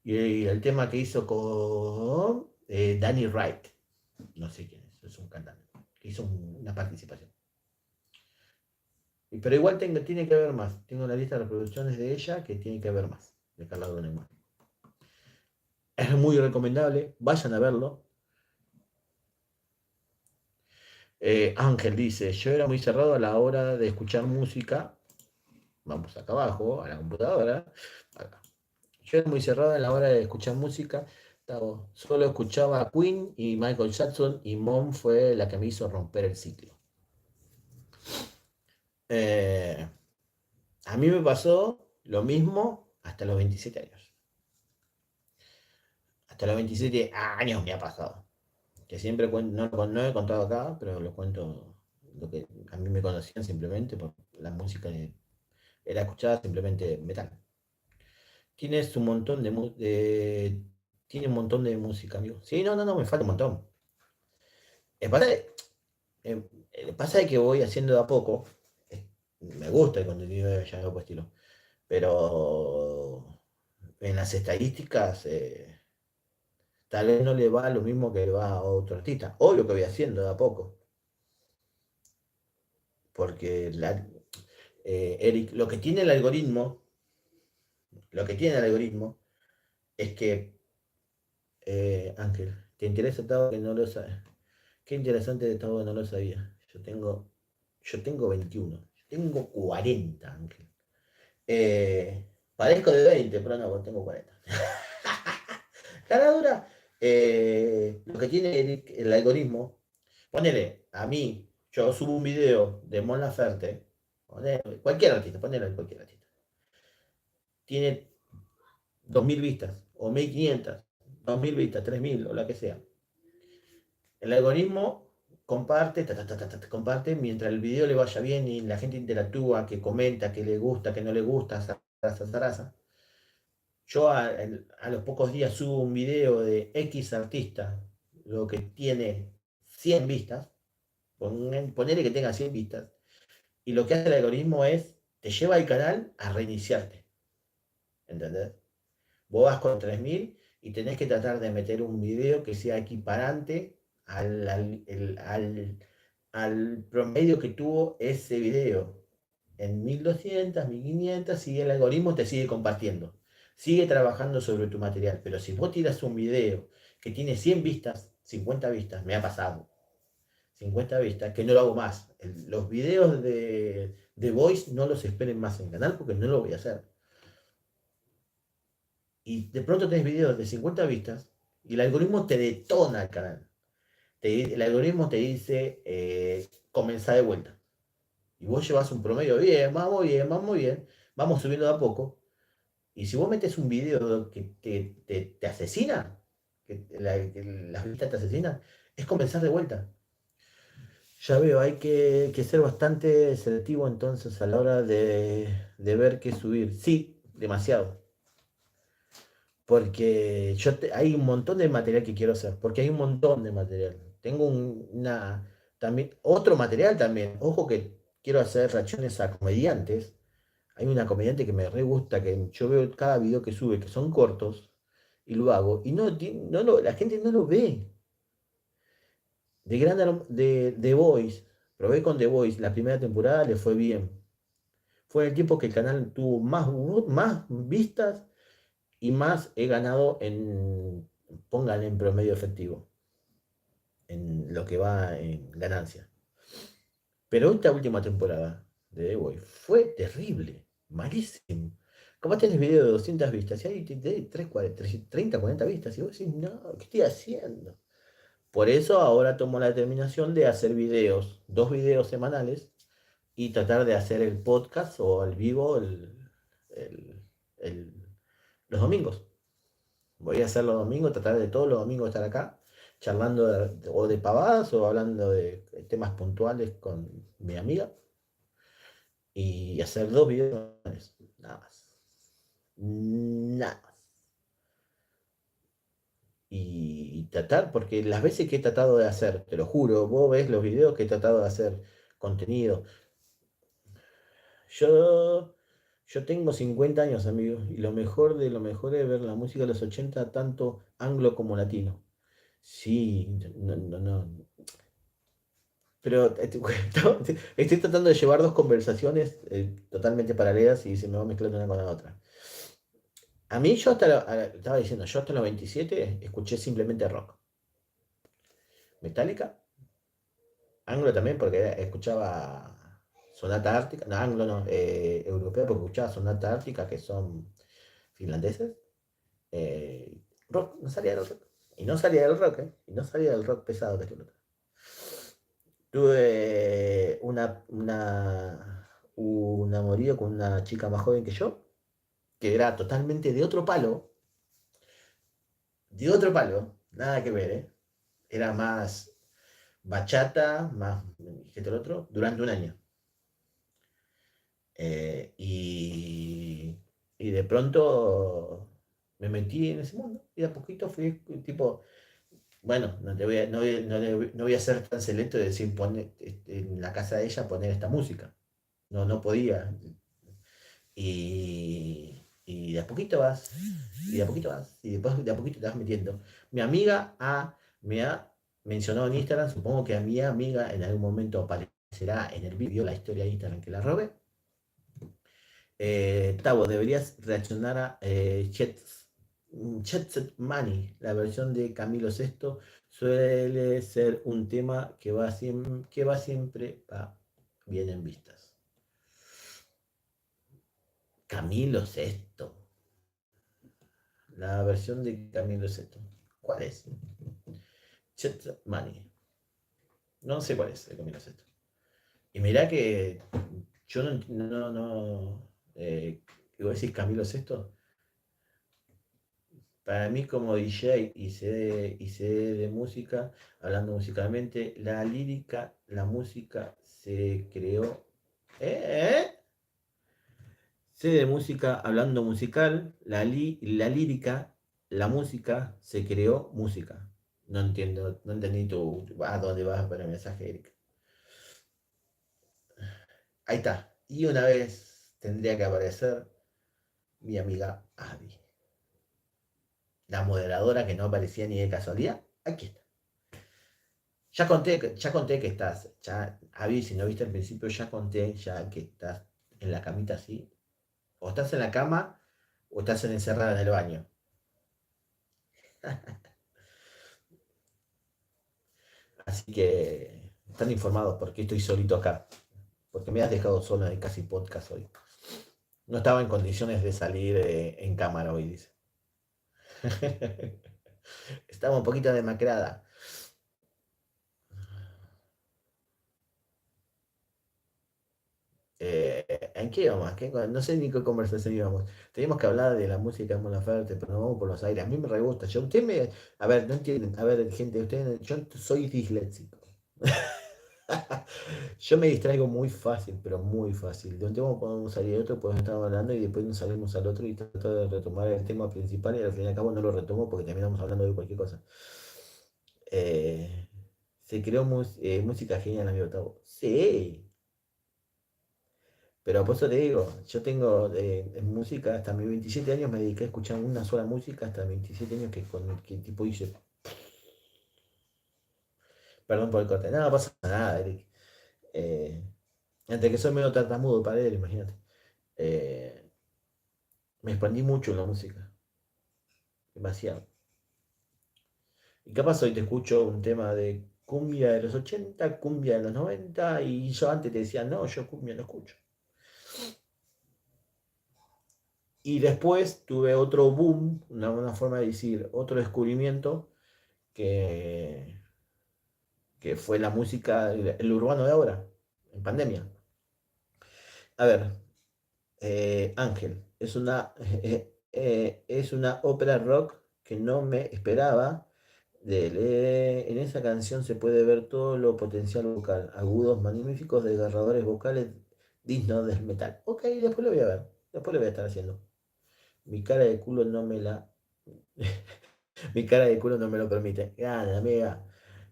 Y el tema que hizo con Danny Wright, no sé quién es un cantante, que hizo una participación. Pero igual tiene que haber más. Tengo la lista de reproducciones de ella que tiene que haber más, de Carla Bruni. Es muy recomendable, vayan a verlo. Ángel dice, yo era muy cerrado a la hora de escuchar música. Vamos acá abajo, a la computadora. Acá. Yo era muy cerrado a la hora de escuchar música. Solo escuchaba a Queen y Michael Jackson y Mom fue la que me hizo romper el ciclo. Eh, a mí me pasó lo mismo hasta los 27 años. Hasta los 27 años me ha pasado. Que siempre cuento, no he contado acá, pero lo cuento lo que a mí me conocían simplemente por la música era escuchada simplemente metal. Tienes un montón tiene un montón de música, amigo. Sí, no, me falta un montón. Pasa, pasa que voy haciendo de a poco. Me gusta el contenido de Llano Estilo, pero en las estadísticas tal vez no le va lo mismo que le va a otro artista. Obvio que voy haciendo de a poco, porque Eric, lo que tiene el algoritmo es que, Ángel, ¿te interesa Tavo que no lo sabes? Qué interesante de Tavo que no lo sabía. Yo tengo 21, yo tengo 40, Ángel. Parezco de 20, pero no, tengo 40. Cara dura. Lo que tiene el algoritmo, ponele, a mí, yo subo un video de Mon Laferte, cualquier artista, ponele cualquier artista. Tiene 2000 vistas, o 1500, 2000 vistas, 3000, o la que sea. El algoritmo comparte, comparte, mientras el video le vaya bien y la gente interactúa, que comenta, que le gusta, que no le gusta, zaraza. Yo a los pocos días subo un video de X artista, lo que tiene 100 vistas, ponele que tenga 100 vistas, y lo que hace el algoritmo es, te lleva al canal a reiniciarte, ¿entendés? Vos vas con 3000 y tenés que tratar de meter un video que sea equiparante al promedio que tuvo ese video. En 1200, 1500, y el algoritmo te sigue compartiendo. Sigue trabajando sobre tu material. Pero si vos tiras un video que tiene 100 vistas, 50 vistas, me ha pasado, 50 vistas, que no lo hago más. Los videos de Voice no los esperen más en el canal porque no lo voy a hacer. Y de pronto tenés videos de 50 vistas y el algoritmo te detona el canal. El algoritmo te dice, comenzá de vuelta. Y vos llevas un promedio bien, vamos bien, vamos bien, vamos subiendo de a poco. Y si vos metes un video que te asesina, que las vistas te asesinan, es comenzar de vuelta. Ya veo, hay que ser bastante selectivo entonces a la hora de ver qué subir. Sí, demasiado. Porque hay un montón de material que quiero hacer, porque hay un montón de material. Tengo también, otro material también. Ojo que quiero hacer reacciones a comediantes. Hay una comediante que me re gusta, que yo veo cada video que sube, que son cortos, y lo hago, y la gente no lo ve. De The Voice, probé con The Voice, la primera temporada le fue bien. Fue el tiempo que el canal tuvo más vistas y más he ganado pónganle en promedio efectivo, en lo que va en ganancia. Pero esta última temporada de The Voice fue terrible, malísimo. Como tenés video de 200 vistas y hay 30, 40 vistas y vos decís, no, ¿qué estoy haciendo? Por eso ahora tomo la determinación de hacer videos, 2 videos semanales y tratar de hacer el podcast o el vivo el- el- los domingos. Voy a hacer los domingos, tratar de todos los domingos estar acá, charlando o de pavadas o hablando de temas puntuales con mi amiga y hacer 2 videos, nada más. Nada más. Y tratar, porque las veces que he tratado de hacer, te lo juro, vos ves los videos que he tratado de hacer contenido. Yo, yo tengo 50 años, amigos, y lo mejor de lo mejor es ver la música de los 80 tanto anglo como latino. Sí, no. Pero estoy tratando de llevar 2 conversaciones totalmente paralelas y se me va mezclando una con la otra. A mí estaba diciendo, yo hasta los 27 escuché simplemente rock. Metallica, anglo también porque escuchaba Sonata Ártica, no, anglo no, europeo porque escuchaba Sonata Ártica que son finlandeses. Rock, no salía del rock. Y no salía del rock, ¿eh? Y no salía del rock pesado que estoy. Tuve un amorío con una chica más joven que yo, que era totalmente de otro palo, nada que ver, ¿eh? Era más bachata, más que el otro, durante un año. Y de pronto me metí en ese mundo y de a poquito fui tipo, bueno, no voy a ser tan selecto de decir poner en la casa de ella poner esta música. No, no podía. Y de a poquito vas, y de a poquito vas, y después de a poquito te vas metiendo. Mi amiga me ha mencionado en Instagram, supongo que a mi amiga en algún momento aparecerá en el vídeo la historia de Instagram que la robé. Tavo, deberías reaccionar a Jet Set Money, la versión de Camilo Sesto suele ser un tema que va siempre bien en vistas. Camilo Sesto, la versión de Camilo Sesto. ¿Cuál es? Jet Set Money. No sé cuál es de Camilo Sesto. Y mirá que yo ¿vos decís Camilo Sesto? Para mí como DJ y sé de música, hablando musicalmente, la lírica, la música se creó. ¿Eh? Sé de música hablando musical, la lírica, la música se creó música. No entiendo, no entendí a dónde vas para el mensaje, Erika. Ahí está. Y una vez tendría que aparecer mi amiga Abby, la moderadora que no aparecía ni de casualidad. Aquí está. Ya conté que estás, ya, Avi, si no viste al principio, ya conté ya que estás en la camita así. O estás en la cama o estás encerrada en el baño. Así que están informados porque estoy solito acá. Porque me has dejado sola de casi podcast hoy. No estaba en condiciones de salir en cámara hoy, dice. Estaba un poquito demacrada. ¿En qué íbamos? No sé ni qué conversación íbamos. Teníamos que hablar de la música de Mon Laferte, pero no vamos por los aires. A mí me re gusta. A ver, no entienden. A ver, gente, yo soy disléxico. Yo me distraigo muy fácil, pero muy fácil. De un tema podemos salir de otro, podemos estar hablando y después nos salimos al otro y tratar de retomar el tema principal y al fin y al cabo no lo retomo porque terminamos hablando de cualquier cosa. Eh, Se creó música genial, amigo Tavo. Sí. Pero por eso te digo, yo tengo en música, hasta mis 27 años me dediqué a escuchar una sola música, hasta 27 años que tipo hice, perdón por el corte, nada, pasa nada, Eric. Eh, Entre que soy medio tartamudo para él, imagínate. Eh, Me expandí mucho en la música, demasiado. Y capaz hoy te escucho un tema de cumbia de los 80, cumbia de los 90, y yo antes te decía, no, yo cumbia no escucho. Y después tuve otro boom, una forma de decir, otro descubrimiento que fue la música, el urbano de ahora, en pandemia. A ver, Ángel, es una ópera rock que no me esperaba. En esa canción se puede ver todo lo potencial vocal, agudos magníficos, desgarradores vocales dignos del metal. Ok, después lo voy a ver, después lo voy a estar haciendo. Mi cara de culo no me la... Mi cara de culo no me lo permite. Gana, amiga.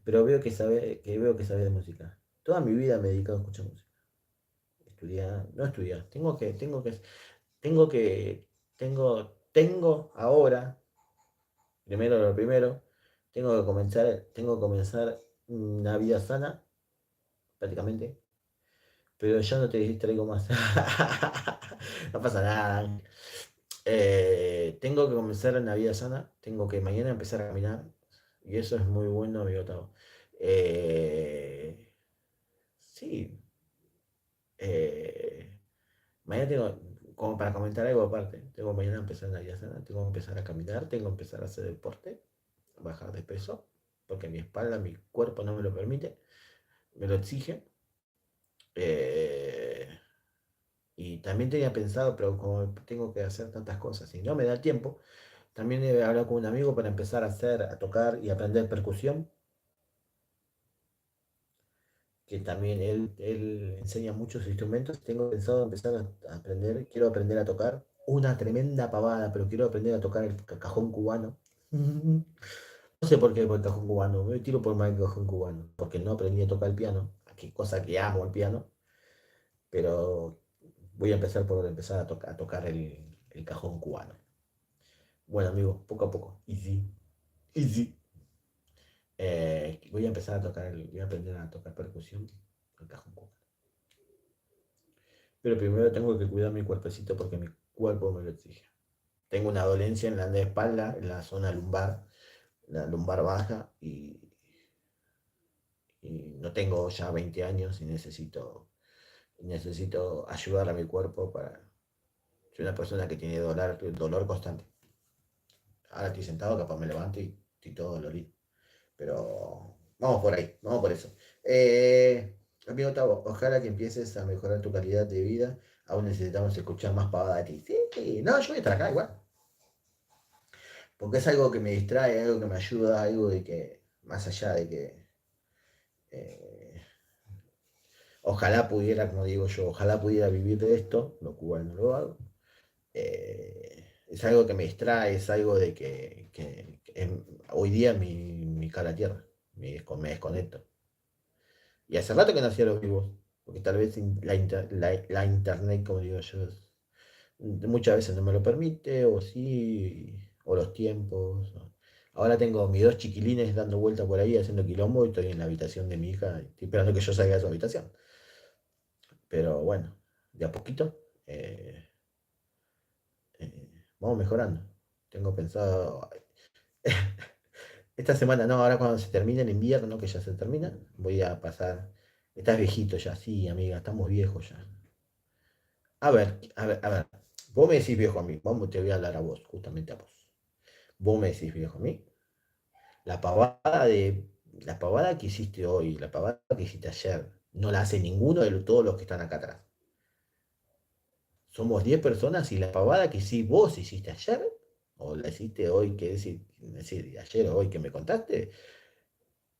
Pero veo que sabe de música. Toda mi vida me he dedicado a escuchar música. Estudiar, no estudiar. Tengo que, tengo ahora, primero lo primero, tengo que comenzar una vida sana, prácticamente, pero ya no te distraigo más. No pasa nada. Tengo que comenzar una vida sana, tengo que mañana empezar a caminar, y eso es muy bueno, amigo Tavo. Eh, sí, eh, mañana tengo, como para comentar algo aparte, tengo mañana empezar una vida sana, tengo que empezar a caminar, tengo que empezar a hacer deporte, bajar de peso, porque mi espalda, mi cuerpo no me lo permite, me lo exige. Eh, y también tenía pensado, pero como tengo que hacer tantas cosas y no me da tiempo, también he hablado con un amigo para empezar a hacer, a tocar y aprender percusión, que también él enseña muchos instrumentos. Tengo pensado empezar a aprender, quiero aprender a tocar una tremenda pavada, pero quiero aprender a tocar el cajón cubano. No sé por qué por el cajón cubano, me tiro por más el cajón cubano, porque no aprendí a tocar el piano, qué cosa que amo el piano, pero voy a empezar por empezar a tocar el cajón cubano. Bueno, amigo, poco a poco, easy, easy. Voy a empezar a tocar, voy a aprender a tocar percusión, el cajón cubano. Pero primero tengo que cuidar mi cuerpecito porque mi cuerpo me lo exige. Tengo una dolencia en la espalda, en la zona lumbar, la lumbar baja, y no tengo ya 20 años y necesito ayudar a mi cuerpo para... Soy una persona que tiene dolor constante. Ahora estoy sentado, capaz me levanto y estoy todo dolorido. Pero vamos por ahí, vamos por eso. Amigo Tavo, ojalá que empieces a mejorar tu calidad de vida. Aún necesitamos escuchar más pavada de ti. Sí, sí, no, yo voy a estar acá igual. Porque es algo que me distrae, algo que me ayuda, algo de que, más allá de que, eh, ojalá pudiera, como digo yo, ojalá pudiera vivir de esto, lo cual no lo hago. Es algo que me distrae, es algo de que hoy día mi cara a tierra, me desconecto. Y hace rato que no hacía los vivos, porque tal vez la internet, como digo yo, muchas veces no me lo permite, o sí, o los tiempos. Ahora tengo mis dos chiquilines dando vueltas por ahí haciendo quilombo y estoy en la habitación de mi hija, estoy esperando que yo salga de su habitación. Pero bueno, de a poquito eh, vamos mejorando. Tengo pensado, esta semana no, ahora cuando se termine el invierno, que ya se termina, voy a pasar. Estás viejito ya, sí, amiga, estamos viejos ya. A ver, a ver, a ver. Vos me decís viejo a mí. Vamos, te voy a hablar a vos, justamente a vos. Vos me decís viejo a mí. La pavada de. La pavada que hiciste hoy, la pavada que hiciste ayer, no la hace ninguno de todos los que están acá atrás. Somos 10 personas y la pavada que sí vos hiciste ayer, o la hiciste hoy, que decir, ayer o hoy que me contaste.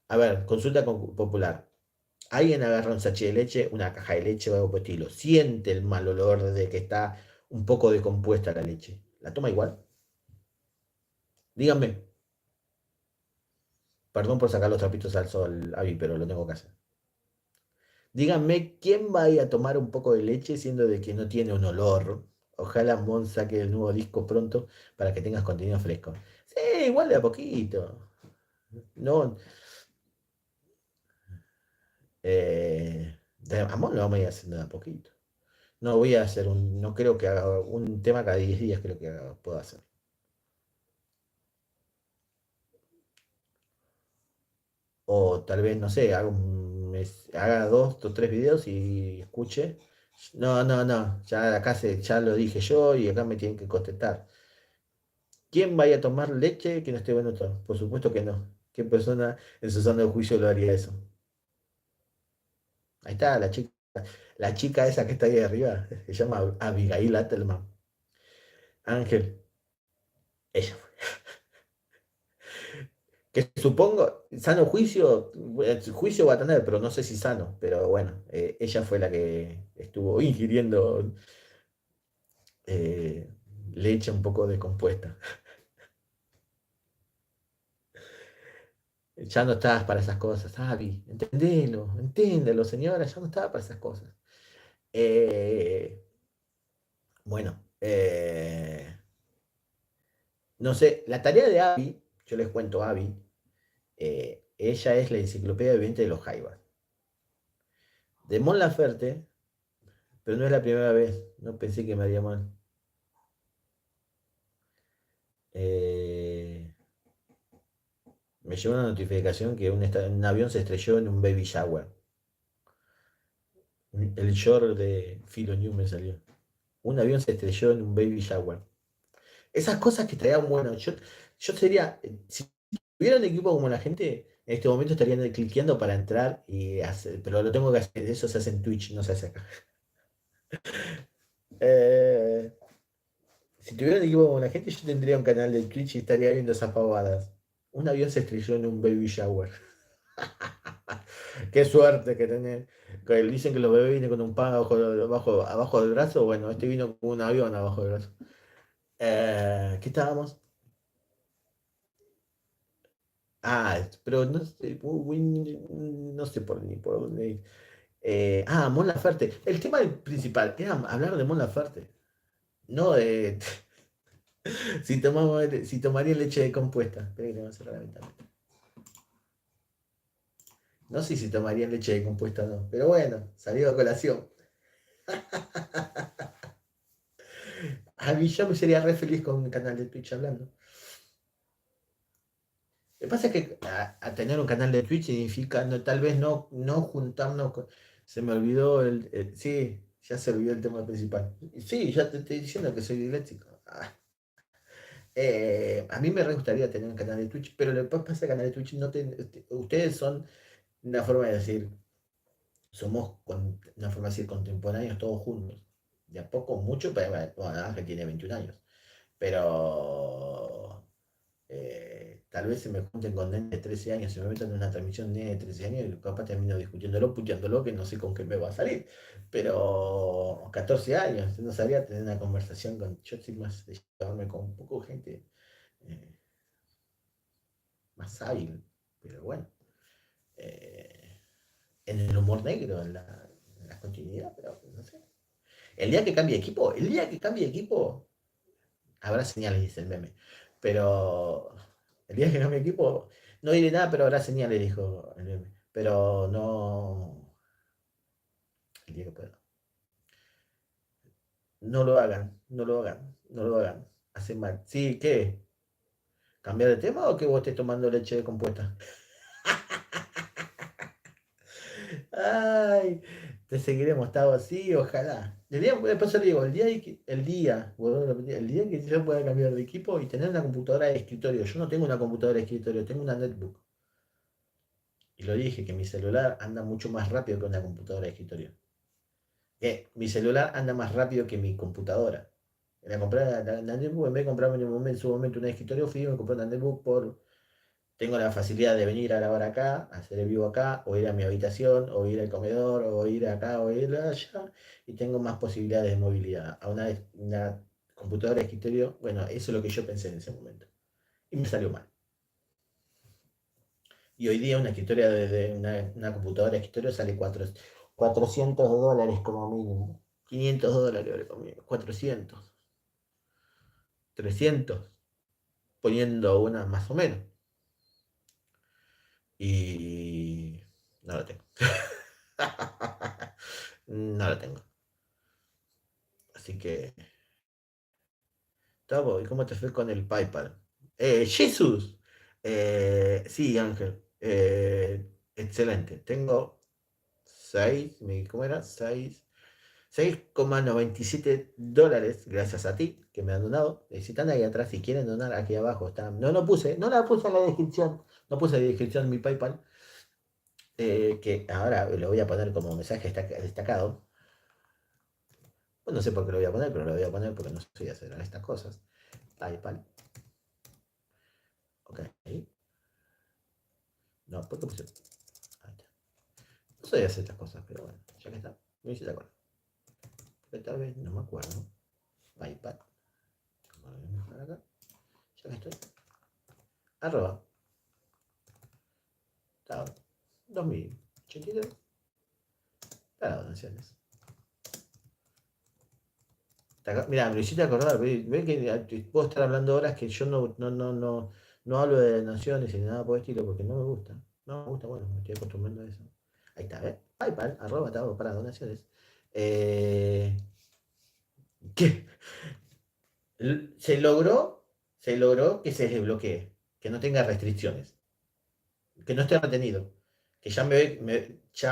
A ver, consulta popular. Alguien agarra un sachet de leche, una caja de leche o algo por el estilo. Siente el mal olor de que está un poco decompuesta la leche. ¿La toma igual? Díganme, perdón por sacar los trapitos al sol, Avi, pero lo tengo que hacer. Díganme, ¿quién va a ir a tomar un poco de leche siendo de que no tiene un olor? Ojalá Mon saque el nuevo disco pronto para que tengas contenido fresco. Sí, igual de a poquito. No, a Mon lo vamos a ir haciendo de a poquito. No voy a hacer no creo que haga un tema cada 10 días, creo que puedo hacer. O tal vez, no sé, haga dos o tres videos y escuche. No, no, no, ya acá ya lo dije yo y acá me tienen que contestar. ¿Quién vaya a tomar leche que no esté bueno todo? Por supuesto que no. ¿Qué persona en su sano juicio lo haría eso? Ahí está la chica esa que está ahí arriba, se llama Abigail Attelman. Ángel, ella fue. Que supongo, sano juicio, juicio va a tener, pero no sé si sano, pero bueno, ella fue la que estuvo ingiriendo eh, leche un poco descompuesta. Ya no estabas para esas cosas, Abby, enténdelo, señora, ya no estaba para esas cosas. Eh, bueno, no sé, la tarea de Abby, yo les cuento a Abby, ella es la enciclopedia viviente de los Jaivas. De Mon Laferte, pero no es la primera vez, no pensé que me haría mal. llegó una notificación que un avión se estrelló en un baby shower. El short de Filo News me salió. Un avión se estrelló en un baby shower. Esas cosas que traían, bueno, yo sería, si tuviera un equipo como la gente, en este momento estarían cliqueando para entrar y hacer, pero lo tengo que hacer, eso se hace en Twitch, no se hace acá. Eh, si tuviera un equipo como la gente, yo tendría un canal de Twitch y estaría viendo esas pavadas. Un avión se estrelló en un baby shower. Qué suerte que tenés. Que dicen que los bebés vienen con un pan abajo del brazo. Bueno, este vino con un avión abajo del brazo. ¿Qué estábamos? Pero no sé, no sé ni por dónde ir. Mon Laferte. El tema principal era hablar de Mon Laferte. No de si tomaría leche de compuesta. Espera que le voy a cerrar la ventana. No sé si tomaría leche de compuesta o no. Pero bueno, salió a colación. A mí yo me sería re feliz con un canal de Twitch hablando. Lo que pasa es que a tener un canal de Twitch significa tal vez no juntarnos con... Se me olvidó sí, ya se olvidó el tema principal. Sí, ya te estoy diciendo que soy disléxico. A mí me re gustaría tener un canal de Twitch, pero lo que pasa es que el canal de Twitch ustedes son una forma de decir, una forma de decir contemporáneos todos juntos. De a poco, mucho, pero bueno, Ángel tiene 21 años. Pero tal vez se me junten con nene de 13 años, se me metan en una transmisión de nene de 13 años y capaz termino discutiéndolo, puteándolo, que no sé con qué me va a salir. Pero 14 años, no sabría tener una conversación con... Yo soy más de llevarme con un poco gente eh, más hábil, pero bueno. eh, en el humor negro, en la continuidad, pero no sé. El día que cambie equipo, habrá señales, dice el meme. Pero el día que cambie equipo, no diré nada, pero habrá señales, dijo el meme. Pero no, el día que pueda. No lo hagan, no lo hagan, no lo hagan. Hacen mal. Sí, ¿qué? ¿Cambiar de tema o que vos estés tomando leche de compuesta? Ay, te seguiremos, Tavo, así, ojalá. Después yo le digo, vuelvo a repetir, el día que yo pueda cambiar de equipo y tener una computadora de escritorio. Yo no tengo una computadora de escritorio, tengo una netbook. Y lo dije, que mi celular anda mucho más rápido que una computadora de escritorio. Mi celular anda más rápido que mi computadora. La netbook, en vez de comprarme en su momento un escritorio, fui y me compré una netbook tengo la facilidad de venir a grabar acá, hacer el vivo acá, o ir a mi habitación, o ir al comedor, o ir acá, o ir allá, y tengo más posibilidades de movilidad. A una computadora de escritorio, bueno, eso es lo que yo pensé en ese momento. Y me salió mal. Y hoy día una escritorio una computadora de escritorio sale $400 como mínimo. $500 como mínimo. 400. 300. Poniendo una más o menos. Y no lo tengo. No lo tengo. Así que, Tavo, ¿y cómo te fue con el PayPal? Jesús. Sí, Ángel. Excelente. Tengo 6, ¿cómo era? 6,97 dólares, gracias a ti, que me han donado. Si están ahí atrás, si quieren donar, aquí abajo está. No la puse en la descripción. No puse en la descripción mi PayPal. Que ahora lo voy a poner como mensaje destacado. Pues no sé por qué lo voy a poner, pero lo voy a poner porque no sé hacer estas cosas. PayPal. Ok. No, ¿por qué puse? Ahí está. No sé hacer estas cosas, pero bueno, ya que está. Me hice acuerdo. Porque tal vez no me acuerdo. PayPal. Como lo voy a dejar acá. Ya que estoy. Arroba. Está 2083. Para donaciones. Mira, me lo hiciste acordar. Ve que puedo estar hablando horas que yo no hablo de donaciones ni nada por el estilo porque no me gusta. No me gusta, bueno, me estoy acostumbrando a eso. Ahí está, ¿ves? PayPal, arroba, Tavo, para donaciones. Eh, ¿Qué? Se logró, se logró que se desbloquee, que no tenga restricciones. que no esté retenido, que ya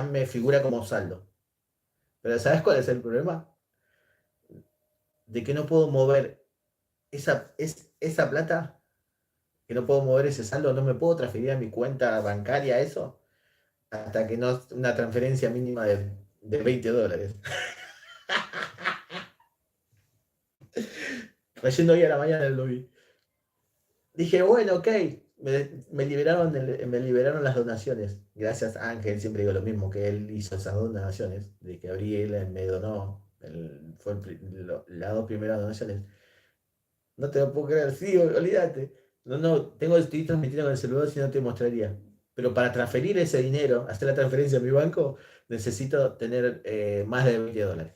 me figura como saldo. Pero ¿sabes cuál es el problema? De que no puedo mover esa plata, que no puedo mover ese saldo, no me puedo transferir a mi cuenta bancaria eso, hasta que no una transferencia mínima de $20. Recién hoy a la mañana lo vi. Dije, bueno, ok, me liberaron las donaciones. Gracias a Ángel, siempre digo lo mismo, que él hizo esas donaciones, de que Abril me donó, las dos primeras donaciones. No te lo puedo creer, sí, olvídate. No, no, estoy transmitiendo con el celular si no te mostraría. Pero para transferir ese dinero, hacer la transferencia a mi banco, necesito tener más de $20.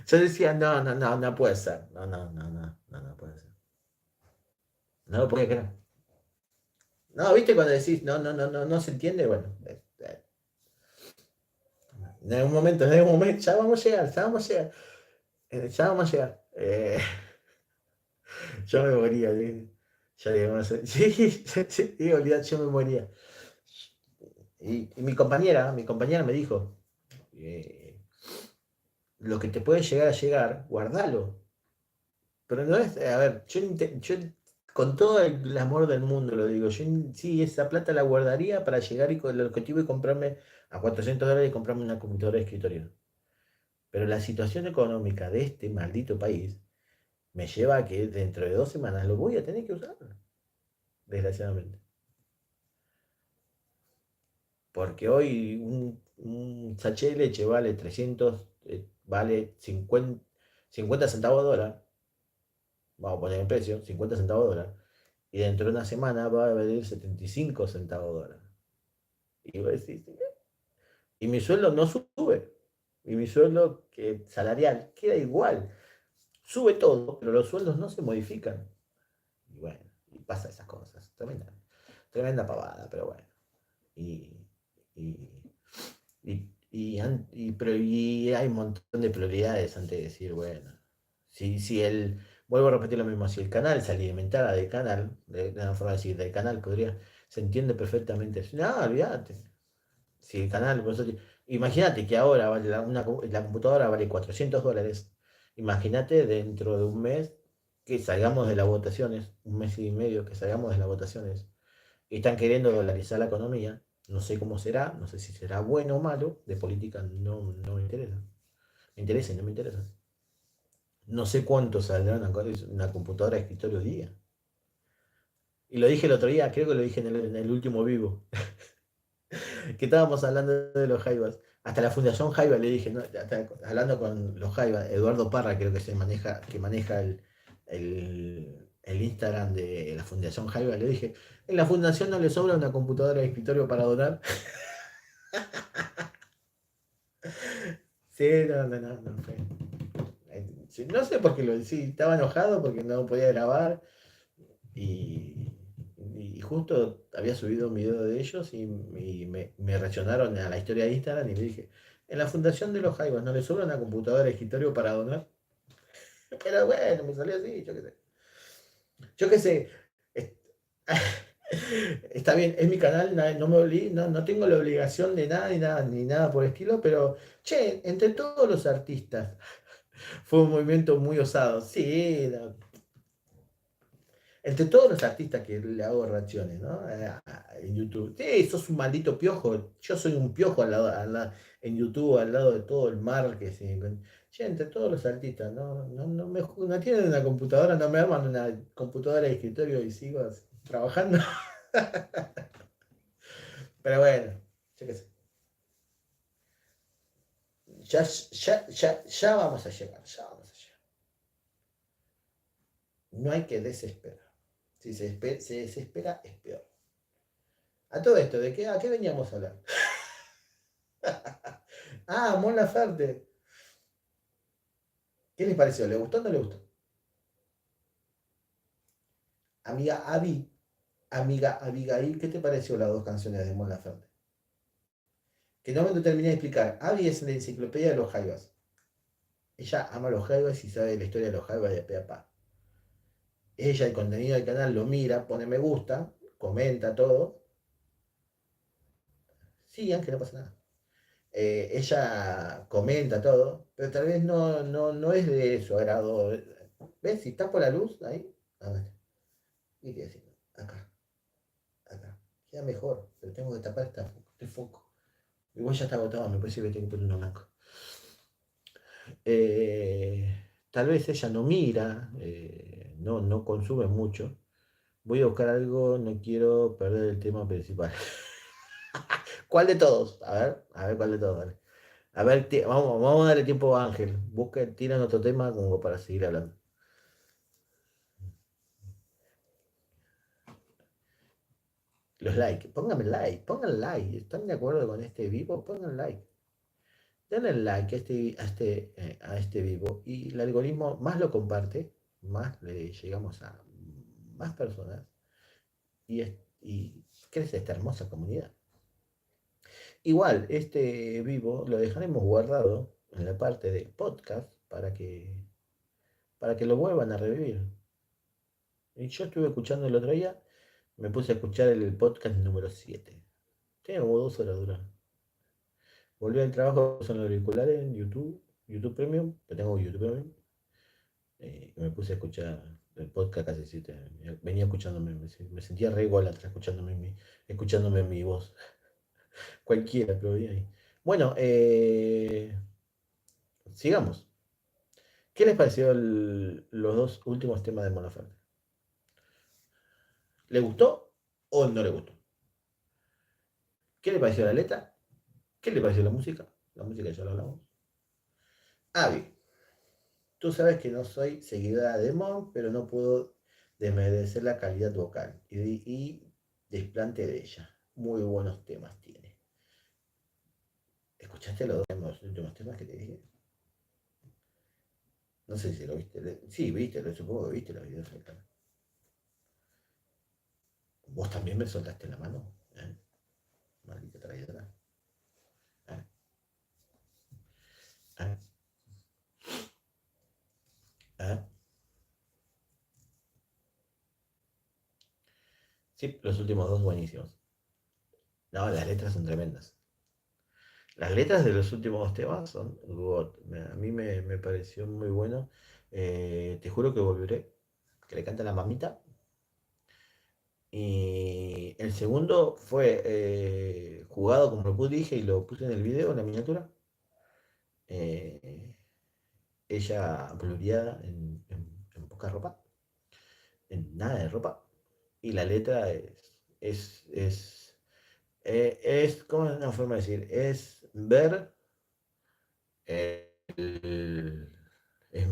Yo decía, no, no, no, no puede ser. No, no, no, no, no, no puede ser. No lo podía creer. No, viste cuando decís, no, no, no, no, no se entiende, bueno. En algún momento, ya vamos a llegar, ya vamos a llegar, ya vamos a llegar. Yo me moría, ya digamos, sí, sí, digo, olvidate, yo me moría. Y mi compañera me dijo, eh, lo que te puede llegar a llegar, guardalo. Pero no es, a ver, yo con todo el amor del mundo lo digo, sí, esa plata la guardaría para llegar y con el objetivo de comprarme a $400 y comprarme una computadora de escritorio. Pero la situación económica de este maldito país me lleva a que dentro de 2 semanas lo voy a tener que usar, desgraciadamente. Porque hoy un sachet de leche vale 300, vale 50 centavos de dólar, vamos a poner en precio, 50 centavos de dólar, y dentro de una semana va a valer 75 centavos de dólar. Y vos decís, y mi sueldo no sube, y mi sueldo salarial queda igual. Sube todo, pero los sueldos no se modifican. Y bueno, y pasa esas cosas. Tremenda, tremenda pavada, pero bueno. Y, y, y hay un montón de prioridades antes de decir, bueno, si el, vuelvo a repetir lo mismo, si el canal se alimentara del canal, de una forma de decir, del canal podría, se entiende perfectamente. No, olvídate. Si el canal, imagínate que ahora la computadora vale $400. Imagínate dentro de un mes que salgamos de las votaciones, un mes y medio que salgamos de las votaciones, y están queriendo dolarizar la economía. No sé cómo será, no sé si será bueno o malo, de política no me interesa. Me interesa y no me interesa. No sé cuánto saldrá una computadora de escritorio hoy día. Y lo dije el otro día, creo que lo dije en el último vivo, que estábamos hablando de los Jaivas. Hasta la Fundación Jaiba le dije, ¿no? Hablando con los Jaiba, Eduardo Parra creo que maneja el Instagram de la Fundación Jaiba, le dije, en la fundación no le sobra una computadora de escritorio para donar. Sí, no, no, no, no fue. Sí, no sé por qué sí, estaba enojado porque no podía grabar y, y justo había subido un video de ellos y me reaccionaron a la historia de Instagram y me dije, en la fundación de los Jaivas no le sobra una computadora de escritorio para donar. Pero bueno, me salió así, yo qué sé. Yo qué sé. es- Está bien, es mi canal, no no tengo la obligación de nada, ni nada por el estilo, pero che, entre todos los artistas fue un movimiento muy osado. Sí, no, entre todos los artistas que le hago reacciones, ¿no? En YouTube. Sí, sos un maldito piojo. Yo soy un piojo en YouTube, al lado de todo el mar que se encuentra. Che, entre todos los artistas, no tienen una computadora, no me arman una computadora de escritorio y sigo trabajando. Pero bueno, yo qué sé. Ya vamos a llegar, ya vamos a llegar. No hay que desesperar. Si se desespera, es peor. A todo esto, ¿a qué veníamos a hablar? Ah, Mon Laferte. ¿Qué les pareció? ¿Le gustó o no le gustó? Amiga amiga Abigail, ¿qué te pareció las dos canciones de Mon Laferte? Que no me terminé de explicar. Abby es la enciclopedia de los Jaivas. Ella ama los Jaivas y sabe la historia de los Jaivas de pe a pa. ella el contenido del canal lo mira, pone me gusta, comenta todo. Sí, Ángel, no pasa nada. Ella comenta todo, pero tal vez no es de su agrado. ¿Ves? Si tapo la luz ahí, a ver, ¿qué estoy haciendo? Acá, acá. Queda mejor, pero tengo que tapar este foco. Igual ya está agotado, me parece que tengo que poner uno blanco. Tal vez ella no mira, no consume mucho. Voy a buscar algo, no quiero perder el tema principal. ¿Cuál de todos? A ver cuál de todos, dale. A ver, vamos a darle tiempo a Ángel. Busca, tiran otro tema como para seguir hablando. Los likes, pónganme like, pongan like. ¿Están de acuerdo con este vivo? Pongan like. Denle like a este vivo y el algoritmo más lo comparte, más le llegamos a más personas y crece esta hermosa comunidad. Igual, este vivo lo dejaremos guardado en la parte de podcast para que lo vuelvan a revivir. Y yo estuve escuchando el otro día, me puse a escuchar el podcast número 7. Tiene como 2 horas durar. Volví al trabajo con los auriculares en YouTube Premium, que tengo YouTube Premium. Me puse a escuchar el podcast casi 7. Venía escuchándome, me sentía re igual atrás escuchándome mi voz. Cualquiera, pero vi ahí. Bueno, sigamos. ¿Qué les pareció los dos últimos temas de Mon Laferte? ¿Le gustó o no le gustó? ¿Qué le pareció la letra? ¿Qué le pareció la música? La música ya lo hablamos. Avi, tú sabes que no soy seguidora de Mon, pero no puedo desmerecer la calidad vocal y desplante de ella. Muy buenos temas tiene. ¿Escuchaste los últimos temas que te dije? No sé si lo viste. Sí, viste, supongo que viste los videos del canal. Vos también me soltaste la mano, ¿eh? Maldita traidora. ¿Eh? ¿Eh? ¿Eh? Sí, los últimos dos buenísimos. No, las letras son tremendas. Las letras de los últimos temas son God. A mí me pareció muy bueno. Te juro que volveré. Que le canta la mamita. Y el segundo fue jugado como lo dije y lo puse en el video, en la miniatura. Eh, ella blureada en poca ropa, en nada de ropa. Y la letra ¿cómo es una forma de decir? Es ver el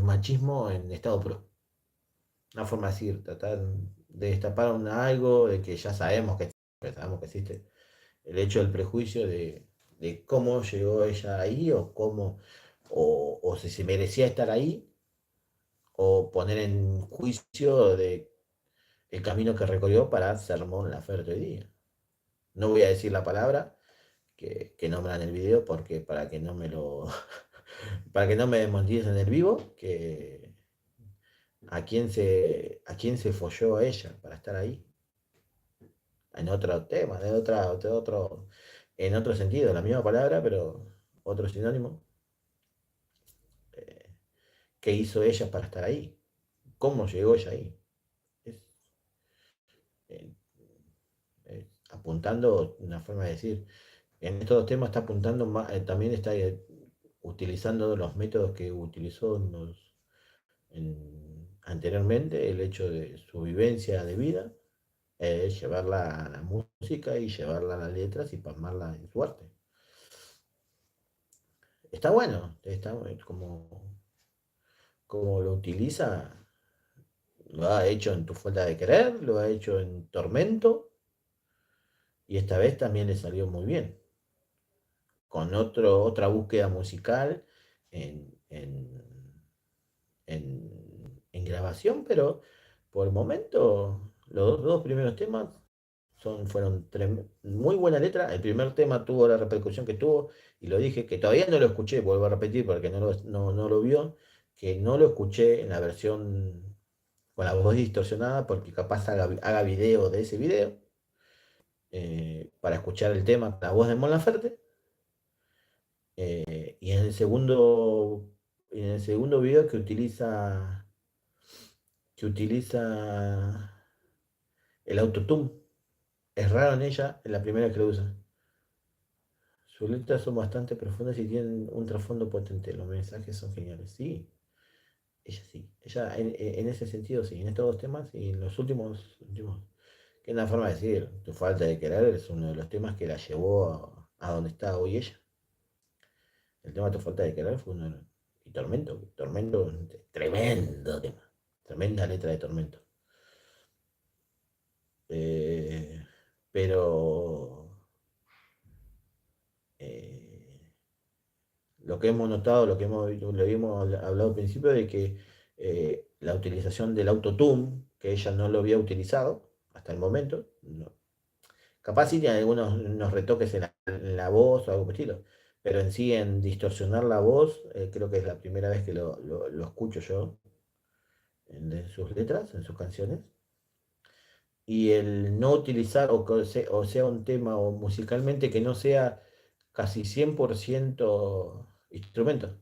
machismo en estado puro. Una forma de decir, tratar de destapar algo de que ya sabemos que existe. El hecho del prejuicio de cómo llegó ella ahí o cómo, o si se merecía estar ahí, o poner en juicio de el camino que recorrió para ser Mon Laferte hoy día. No voy a decir la palabra que nombran en el video porque para que no me lo para que no me desmoneticen en el vivo, que a quién se folló a ella para estar ahí. En otro tema, en otro sentido, la misma palabra, pero otro sinónimo. eh, ¿Qué hizo ella para estar ahí? ¿Cómo llegó ella ahí? Es, eh, apuntando una forma de decir, en estos dos temas está apuntando más, también está utilizando los métodos que utilizó anteriormente, el hecho de su vivencia de vida, llevarla a la música y llevarla a las letras y plasmarla en su arte. Está bueno, como lo utiliza, lo ha hecho en Tu Falta de Querer, lo ha hecho en Tormento, y esta vez también le salió muy bien, con otra búsqueda musical en grabación, pero por el momento los dos primeros temas fueron muy buena letra. El primer tema tuvo la repercusión que tuvo y lo dije, que todavía no lo escuché, vuelvo a repetir porque no lo vio, que no lo escuché en la versión con la voz distorsionada, porque capaz haga video de ese video, para escuchar el tema con la voz de Mon Laferte. Y en el segundo video que utiliza el autotune. Es raro en ella, es la primera que lo usa. Sus letras son bastante profundas y tienen un trasfondo potente. Los mensajes son geniales. Sí, ella sí. Ella en ese sentido sí. En estos dos temas y en los últimos, que es una forma de decir, tu falta de querer es uno de los temas que la llevó a donde está hoy ella. El tema de tu falta de querer fue uno de los... Y Tormento, tremendo tema. Tremenda letra de Tormento. Eh, pero eh, lo que hemos notado, lo habíamos hablado al principio, de que la utilización del autotune, que ella no lo había utilizado hasta el momento, capaz sí tiene algunos unos retoques en la voz o algo por el estilo, pero en sí en distorsionar la voz, creo que es la primera vez que lo escucho yo en sus letras, en sus canciones. Y el no utilizar, o sea un tema o musicalmente que no sea casi 100% instrumento.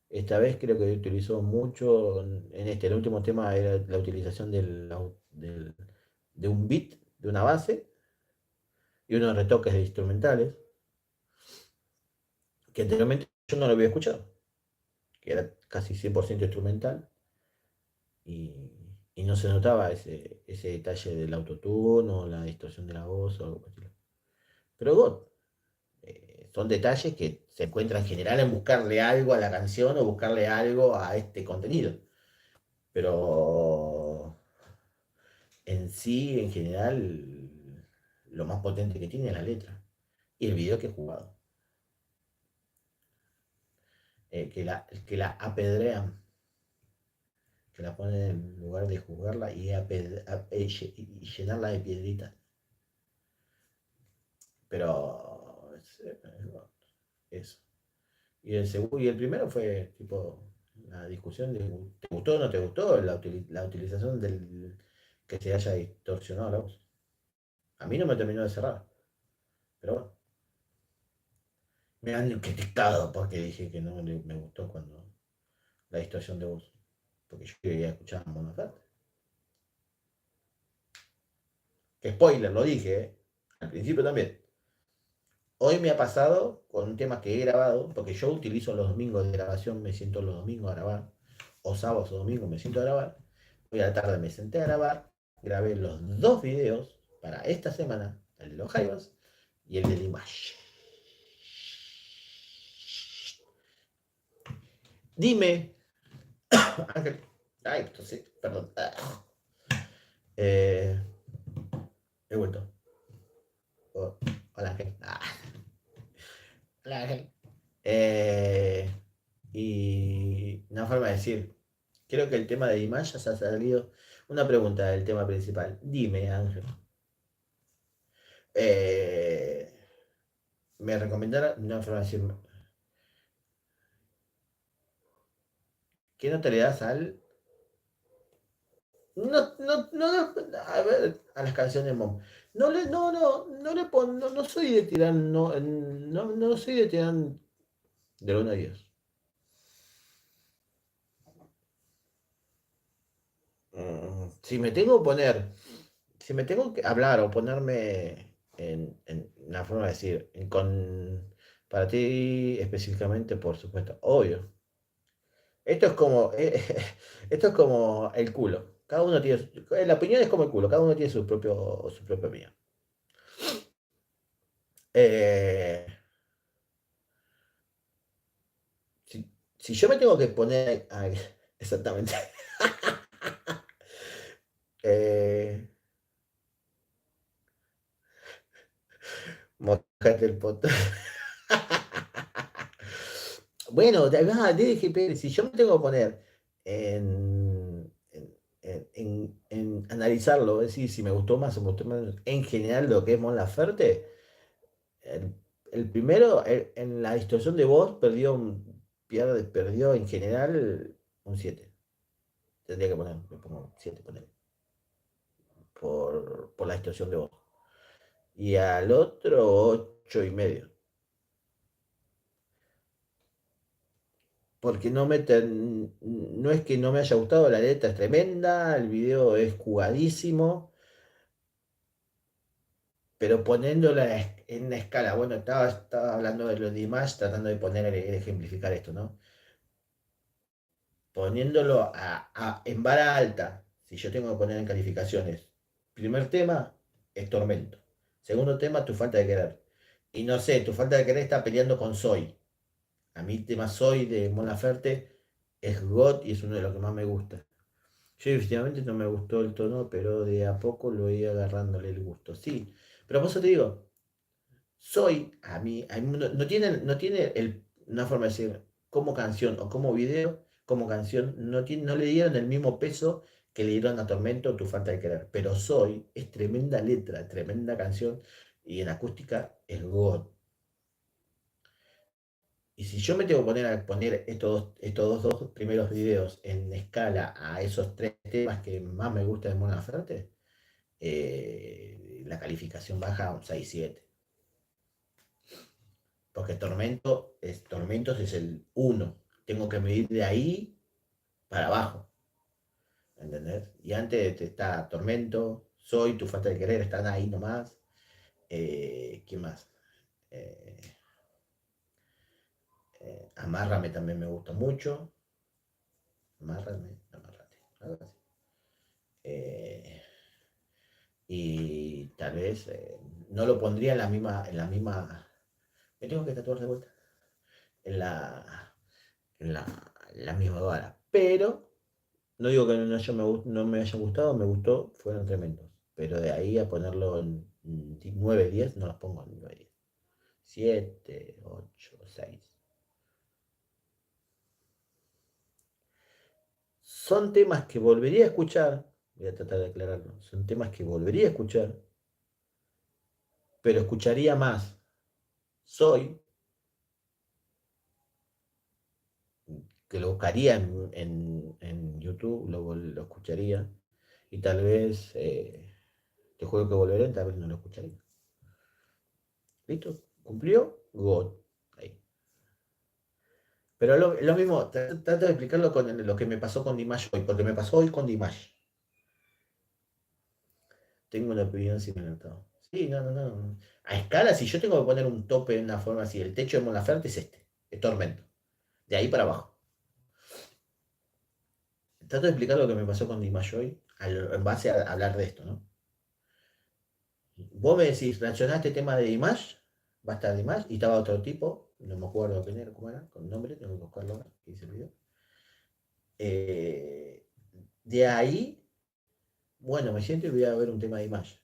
Esta vez creo que utilizó mucho, el último tema era la utilización de un beat, de una base, y unos retoques de instrumentales, que anteriormente yo no lo había escuchado, que era casi 100% instrumental, y, y no se notaba ese detalle del autotune o la distorsión de la voz o algo por el estilo. Pero God, son detalles que se encuentran en general en buscarle algo a la canción o buscarle algo a este contenido. Pero en sí, en general, lo más potente que tiene es la letra y el video que he jugado. Que la apedrean, que la ponen en lugar de jugarla y llenarla de piedritas. Pero eso. Y el primero fue tipo la discusión de ¿te gustó o no te gustó la utilización del que se haya distorsionado la voz? A mí no me terminó de cerrar, pero bueno, me han criticado porque dije que no me gustó cuando la distorsión de voz, porque yo quería escuchar a Mon Laferte. Que spoiler, lo dije, al principio también. Hoy me ha pasado con un tema que he grabado, porque yo utilizo los domingos de grabación, me siento los domingos a grabar, o sábados o domingos me siento a grabar. Hoy a la tarde me senté a grabar, grabé los dos videos para esta semana, el de los Jaivas y el de Limash. Dime, Ángel, ay, sí, perdón. Eh, He vuelto. Oh, hola Ángel. Hola Ángel. Eh, y una forma de decir, creo que el tema de Dimash ya se ha salido. Una pregunta del tema principal. Dime, Ángel. Eh, Me recomendaron una forma de decir, ¿qué nota le das al... No, no, no, a ver, a las canciones de Mom. No le pongo, no soy de tirar, no soy de tirar de 1 a 10. Si me tengo que poner, si me tengo que hablar o ponerme en una forma de decir, para ti específicamente, por supuesto, obvio. Esto es como, esto es como el culo. Cada uno tiene, la opinión es como el culo, cada uno tiene su propia opinión. Eh, si yo me tengo que poner, exactamente, eh, mojate el poto. Bueno, DGP, si yo me tengo que poner en analizarlo, es decir, si me gustó más o me gustó menos, en general lo que es Mon Laferte, el primero, en la distorsión de voz, perdió en general un 7. Tendría que poner, le pongo 7, poner, por la distorsión de voz. Y al otro 8,5. Porque no es que no me haya gustado, la letra es tremenda, el video es jugadísimo, pero poniéndola en una escala, bueno, estaba hablando de lo de Image, tratando de ejemplificar esto, ¿no? Poniéndolo en vara alta, si yo tengo que poner en calificaciones, primer tema es Tormento, segundo tema, Tu falta de querer. Y no sé, Tu falta de querer está peleando con Soy. A mí el tema Soy de Mon Laferte es God y es uno de los que más me gusta. Yo definitivamente no me gustó el tono, pero de a poco lo voy agarrándole el gusto. Sí, pero por eso te digo, a mí no tiene una forma de decir como canción o como video, como canción, no le dieron el mismo peso que le dieron a Tormento Tu falta de querer. Pero es tremenda letra, tremenda canción y en acústica es God. Y si yo me tengo que poner a poner estos dos primeros videos en escala a esos tres temas que más me gusta de Mon Laferte, la calificación baja a un 6-7. Porque Tormentos es el uno. Tengo que medir de ahí para abajo. ¿Entendés? Y antes está Tormento, Soy, Tu falta de querer, están ahí nomás. ¿Qué más? Eh, Amárrame también me gusta mucho. Amárrate, algo así. Eh, y tal vez no lo pondría en la misma. Me tengo que tatuar de vuelta. En la misma vara. Pero no digo que no me haya gustado, me gustó, fueron tremendos. Pero de ahí a ponerlo en 9, 10, no los pongo en 9, 10. 7, 8, 6. Son temas que volvería a escuchar, voy a tratar de aclararlo, son temas que volvería a escuchar, pero escucharía más Soy, que lo buscaría en YouTube, lo escucharía, y tal vez Te juego que volveré, tal vez no lo escucharía. ¿Listo? ¿Cumplió? God. Ahí. Pero lo mismo, trato de explicarlo con lo que me pasó con Dimash hoy, porque me pasó hoy con Dimash. Tengo una opinión similar. Sí, no, no, no. A escala, si yo tengo que poner un tope en una forma así, el techo de Mon Laferte es este, es Tormento. De ahí para abajo. Trato de explicar lo que me pasó con Dimash hoy, en base a hablar de esto, ¿no? Vos me decís, reaccionaste tema de Dimash, va a estar Dimash, y estaba otro tipo, no me acuerdo quién era, cómo era, con nombre, tengo que buscarlo ahora, que hice el video. Eh, de ahí, bueno, me siento y voy a ver un tema de Dimash.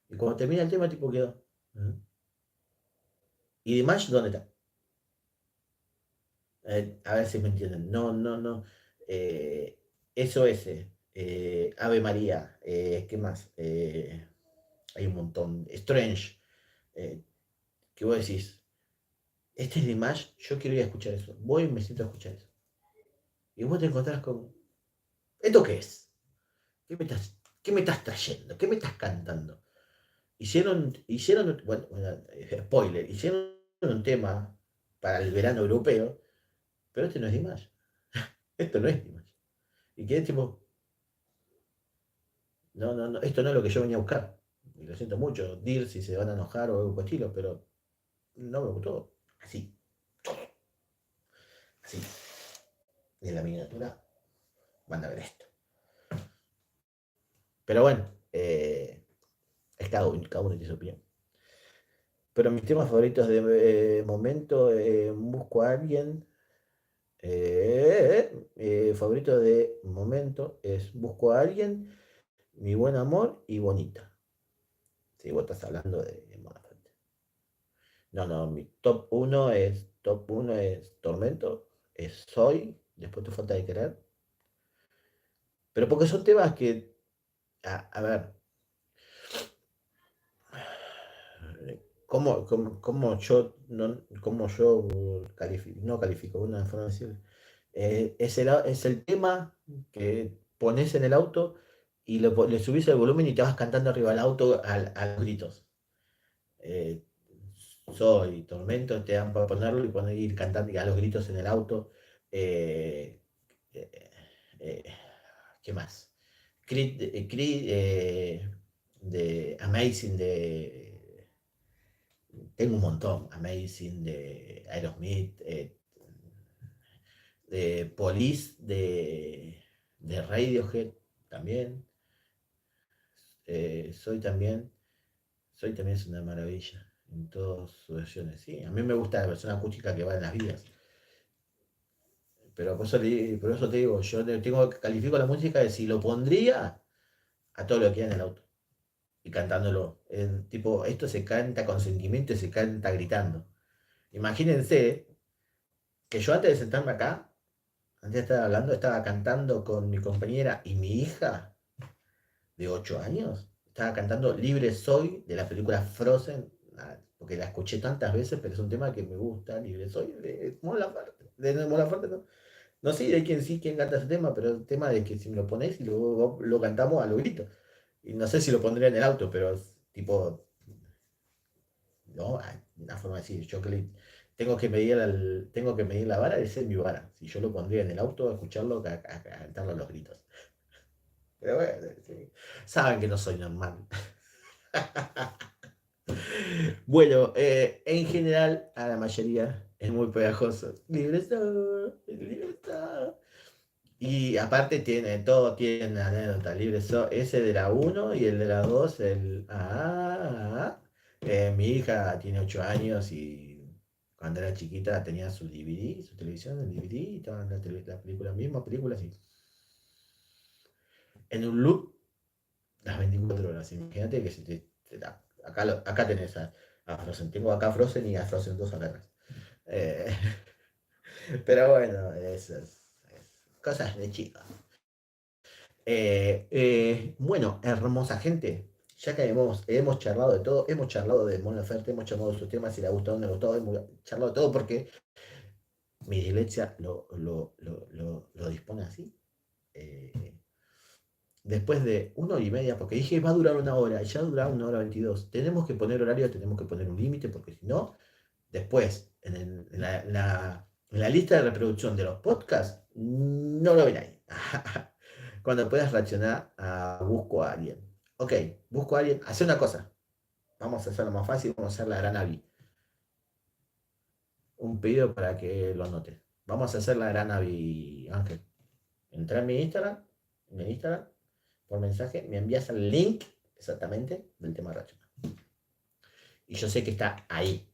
Y cuando termina el tema, tipo quedó. ¿Eh? ¿Y Dimash dónde está? A ver si me entienden. No, no, no. Eh, SOS, Ave María, ¿qué más? Hay un montón. Strange, eh, que vos decís, este es Dimash, yo quiero ir a escuchar eso. Voy y me siento a escuchar eso. Y vos te encontrás con, ¿esto qué es? ¿Qué me estás trayendo? ¿Qué me estás cantando? Bueno, spoiler, hicieron un tema para el verano europeo, pero este no es Dimash. Esto no es Dimash. Y quedé tipo, no, no, no, esto no es lo que yo venía a buscar. Y lo siento mucho, dir si se van a enojar o algo por el estilo, pero no me gustó. Así, así. Y en la miniatura van a ver esto. Pero bueno, es cada uno tiene su opinión. Pero mis temas favoritos de momento, busco a alguien. Favorito de momento es Busco a alguien, Mi buen amor y Bonita. Si vos estás hablando de Mon Laferte. No, no, mi top uno es Tormento, es Soy, después Tu falta de querer. Pero porque son temas que, a ver, ¿cómo yo no califico, una forma de decir, es el tema que pones en el auto y le subís el volumen y te vas cantando arriba del auto a los gritos. Eh, Soy Tormento, te dan para ponerlo y poner, ir cantando a los gritos en el auto. Eh, eh, eh, ¿Qué más? Creed, de Amazing tengo un montón. Amazing de Aerosmith, de Police, de Radiohead también. Eh, soy también, Soy también es una maravilla en todas sus versiones. Sí, a mí me gusta la versión acústica que va en las vías. Pero por eso te digo, califico la música de si lo pondría a todo lo que hay en el auto. Y cantándolo. Tipo, esto se canta con sentimiento y se canta gritando. Imagínense que yo antes de sentarme acá, antes de estar hablando, estaba cantando con mi compañera y mi hija de 8 años. Estaba cantando Libre Soy de la película Frozen, porque la escuché tantas veces, pero es un tema que me gusta, Libre Soy, de Mon Laferte. De Mon Laferte, ¿no? No sé de quién sí, quién canta ese tema, pero el tema de que si me lo ponéis y lo cantamos a lo grito. Y no sé si lo pondría en el auto, pero es tipo, no, hay una forma de decir, tengo que medir la vara, esa es mi vara. Si yo lo pondría en el auto, a escucharlo, a cantarlo a los gritos. Pero bueno, sí. Saben que no soy normal. Bueno, en general, a la mayoría es muy pegajoso. Libre soy, libre soy. Y aparte todo tiene anécdota. Libre soy, ese de la uno y el de la 2 mi hija tiene 8 años y cuando era chiquita tenía su DVD, su televisión, el DVD, y estaban la película, misma película, así. En un loop las 24 horas. Imagínate que acá tenés a Frozen. Tengo acá Frozen y a Frozen 2 acá atrás. Eh, pero bueno, cosas de chico. Bueno, hermosa gente. Ya que hemos charlado de todo, hemos charlado de Mon Laferte, hemos charlado de sus temas, si le ha gustado o no le ha gustado, hemos charlado de todo porque mi dislexia lo dispone así. Eh, Después de 1 hora y media, porque dije va a durar 1 hora, y ya dura 1 hora 22. Tenemos que poner horario, tenemos que poner un límite, porque si no, después en la lista de reproducción de los podcasts, no lo ven ahí. Cuando puedas reaccionar a busco a alguien. Ok, busco a alguien, hace una cosa. Vamos a hacerlo más fácil, vamos a hacer la gran Avi. Un pedido para que lo anote. Vamos a hacer la gran Avi, Ángel. Entra en mi Instagram, por mensaje, me envías el link exactamente del tema racional. Y yo sé que está ahí.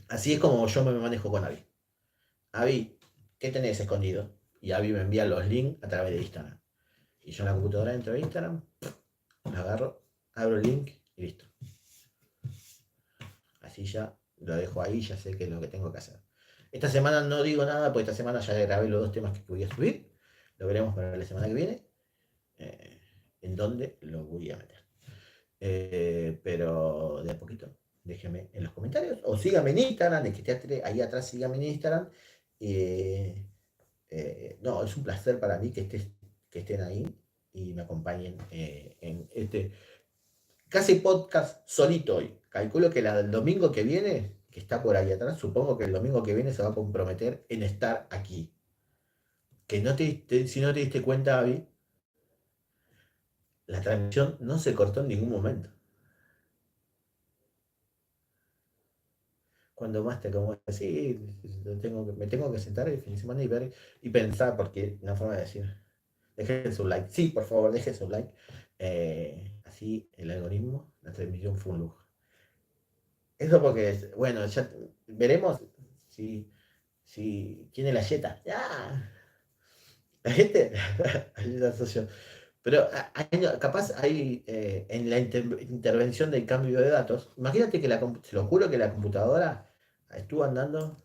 Así es como yo me manejo con Avi. Avi, ¿qué tenés escondido? Y Avi me envía los links a través de Instagram. Y yo en la computadora entro a Instagram, lo agarro, abro el link y listo. Así ya lo dejo ahí, ya sé qué es lo que tengo que hacer. Esta semana no digo nada, porque esta semana ya grabé los 2 temas que voy a subir. Lo veremos para la semana que viene. En dónde lo voy a meter. Pero de a poquito, déjenme en los comentarios o síganme en Instagram, de que esté ahí atrás, síganme en Instagram. No, es un placer para mí que estén ahí y me acompañen en este casi podcast solito hoy. Calculo que la del domingo que viene, que está por ahí atrás, supongo que el domingo que viene se va a comprometer en estar aquí. Que si no te diste cuenta, Avi, la transmisión no se cortó en ningún momento. Cuando más te como así, me tengo que sentar el fin de semana y ver y pensar, porque una forma de decir, dejen su like, sí, por favor, dejen su like. Así el algoritmo, la transmisión fue un lujo. Eso porque, bueno, ya veremos quién es la yeta. ¡Ya! La gente, ayuda socio. Pero capaz hay en la intervención del cambio de datos, imagínate que se lo juro que la computadora estuvo andando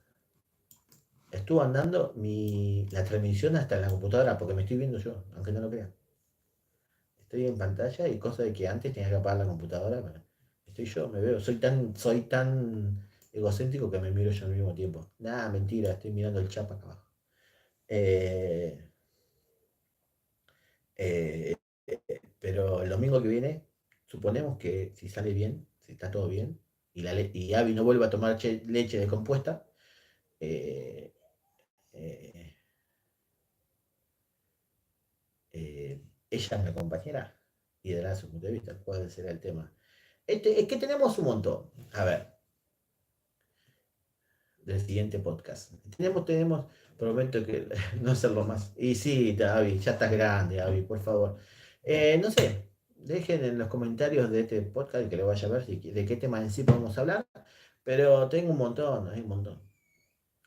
la transmisión hasta en la computadora, porque me estoy viendo yo, aunque no lo crean. Estoy en pantalla y cosa de que antes tenía que apagar la computadora. Bueno, estoy yo, me veo. Soy tan egocéntrico que me miro yo al mismo tiempo. Nada, mentira, estoy mirando el chat acá abajo. Eh, Eh, pero el domingo que viene, suponemos que si sale bien, si está todo bien, y Abby no vuelve a tomar leche descompuesta, eh, eh, ella es mi compañera y dará su punto de vista, cuál será el tema. Es que tenemos un montón. A ver, del siguiente podcast. Prometo que no hacerlo más. Y sí, David, ya estás grande, David, por favor. No sé, dejen en los comentarios de este podcast que lo vaya a ver de qué tema en sí podemos hablar, pero tengo un montón, hay un montón.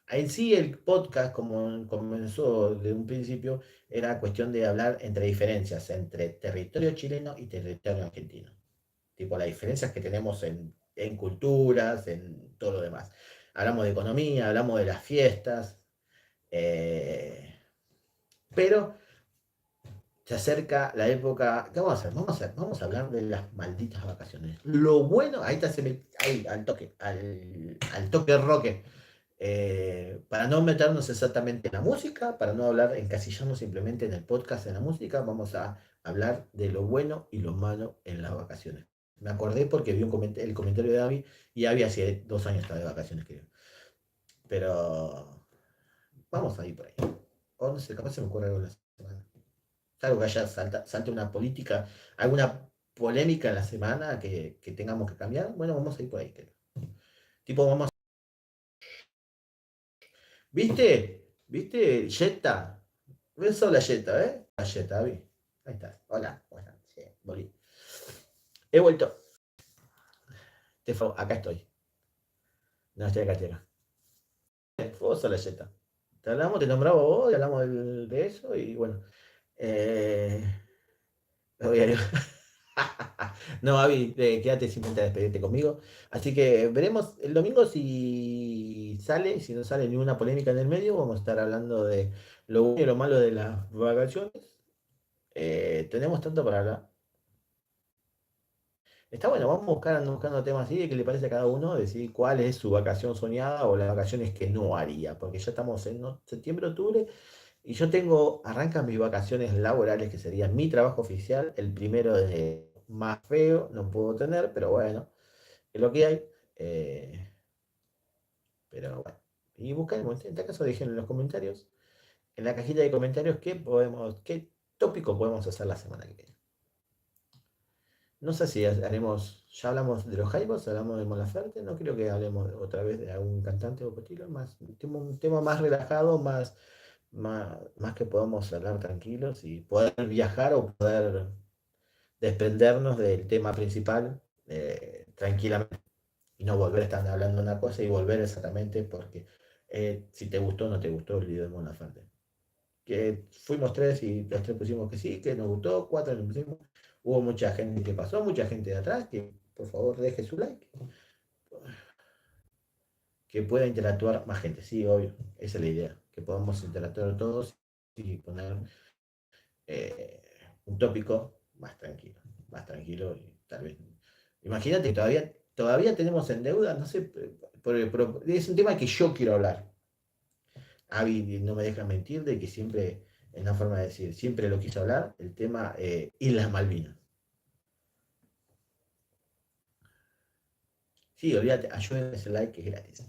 En sí el podcast, como comenzó de un principio, era cuestión de hablar entre diferencias entre territorio chileno y territorio argentino. Tipo las diferencias que tenemos en culturas, en todo lo demás. Hablamos de economía, hablamos de las fiestas, eh, pero se acerca la época. ¿Qué vamos a hacer? Vamos a hablar de las malditas vacaciones. Lo bueno, ahí está, ahí, al toque roque. Para no meternos exactamente en la música, para no hablar, encasillarnos simplemente en el podcast, en la música, vamos a hablar de lo bueno y lo malo en las vacaciones. Me acordé porque vi el comentario de Abby y Abby hace 2 años estaba de vacaciones, creo. Pero vamos a ir por ahí. O no sé, capaz se me ocurre algo en la semana. Algo que haya salte una política, alguna polémica en la semana que tengamos que cambiar. Bueno, vamos a ir por ahí, creo. Tipo, vamos. ¿Viste? ¿Viste? Jetta. Ves la Jetta, ¿eh? La Jetta, vi. Ahí estás. Hola. Bueno, sí, volví. He vuelto. Acá estoy. No, estoy acá. Vos sos la Jetta. Te hablamos, te nombraba vos, y hablamos de eso y bueno. Eh, voy a- No, Avi, quédate simplemente a despedirte conmigo. Así que veremos el domingo si sale, si no sale ninguna polémica en el medio, vamos a estar hablando de lo bueno y lo malo de las vacaciones. Tenemos tanto para hablar. Está bueno, vamos buscando temas así de qué le parece a cada uno, decir cuál es su vacación soñada o las vacaciones que no haría, porque ya estamos en septiembre, octubre, y yo arrancan mis vacaciones laborales, que sería mi trabajo oficial, el primero de más feo, no puedo tener, pero bueno, es lo que hay. eh, pero bueno, y buscaremos, en este caso dejen en los comentarios, en la cajita de comentarios, qué tópico podemos hacer la semana que viene. No sé si haremos, ya hablamos de los Jaivos, hablamos de Mon Laferte, no creo que hablemos otra vez de algún cantante o estilo, más, un tema más relajado, más que podamos hablar tranquilos y poder viajar o poder desprendernos del tema principal tranquilamente y no volver a estar hablando una cosa y volver exactamente porque si te gustó o no te gustó el video de Mon Laferte. Que fuimos tres y los tres pusimos que sí, que nos gustó, cuatro nos pusimos. Hubo mucha gente que pasó, mucha gente de atrás, que por favor deje su like, que pueda interactuar más gente, sí, obvio, esa es la idea, que podamos interactuar todos y poner eh, un tópico más tranquilo y tal vez. Imagínate que todavía tenemos en deuda, no sé, es un tema que yo quiero hablar. Avi no me deja mentir de que siempre, en una forma de decir, siempre lo quiso hablar, el tema Islas Malvinas. Sí, olvídate, ayúdenme a ese like que es gratis.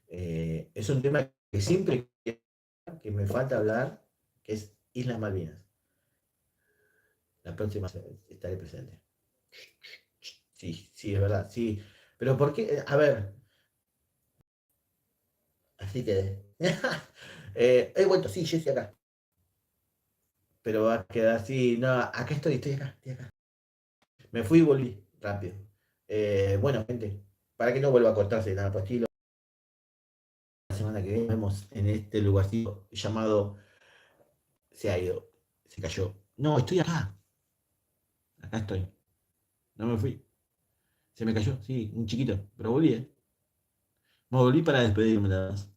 Es un tema que siempre que me falta hablar, que es Islas Malvinas. La próxima estaré presente. Sí, sí, es verdad, sí. Pero ¿por qué? A ver, así que... he vuelto, sí, yo estoy acá. Pero va a quedar así, no, acá estoy acá, estoy acá. Me fui y volví rápido. Bueno, gente, para que no vuelva a cortarse nada por estilo, la semana que viene nos vemos en este lugarcito llamado... Se ha ido, se cayó. No, estoy acá estoy. No me fui. Se me cayó, sí, un chiquito, pero volví, ¿eh? No, volví para despedirme nada más.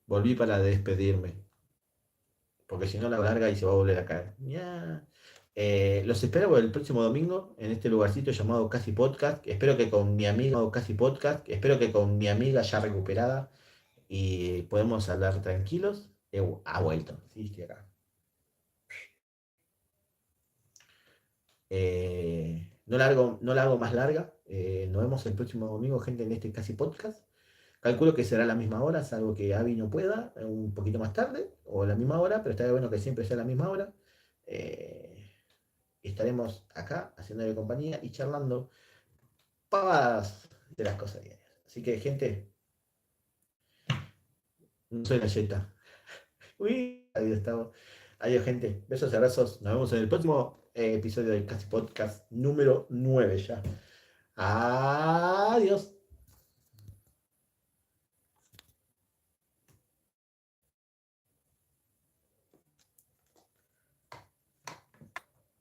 Volví para despedirme, porque si no la larga y se va a volver a caer. Ya. Los espero el próximo domingo en este lugarcito llamado Casi Podcast. Espero que con mi amigo Casi Podcast, espero que con mi amiga ya recuperada y podemos hablar tranquilos. Ha vuelto, sí, estoy acá. No la hago más larga. Nos vemos el próximo domingo, gente, en este casi podcast. Calculo que será a la misma hora, salvo que Avi no pueda, un poquito más tarde, o a la misma hora, pero estaría bueno que siempre sea a la misma hora. Eh, Estaremos acá haciéndole compañía y charlando pavadas de las cosas diarias. Así que, gente, no soy la yeta. Uy, adiós, Gustavo. Adiós, gente. Besos y abrazos. Nos vemos en el próximo episodio del Casi Podcast número 9 ya. Adiós.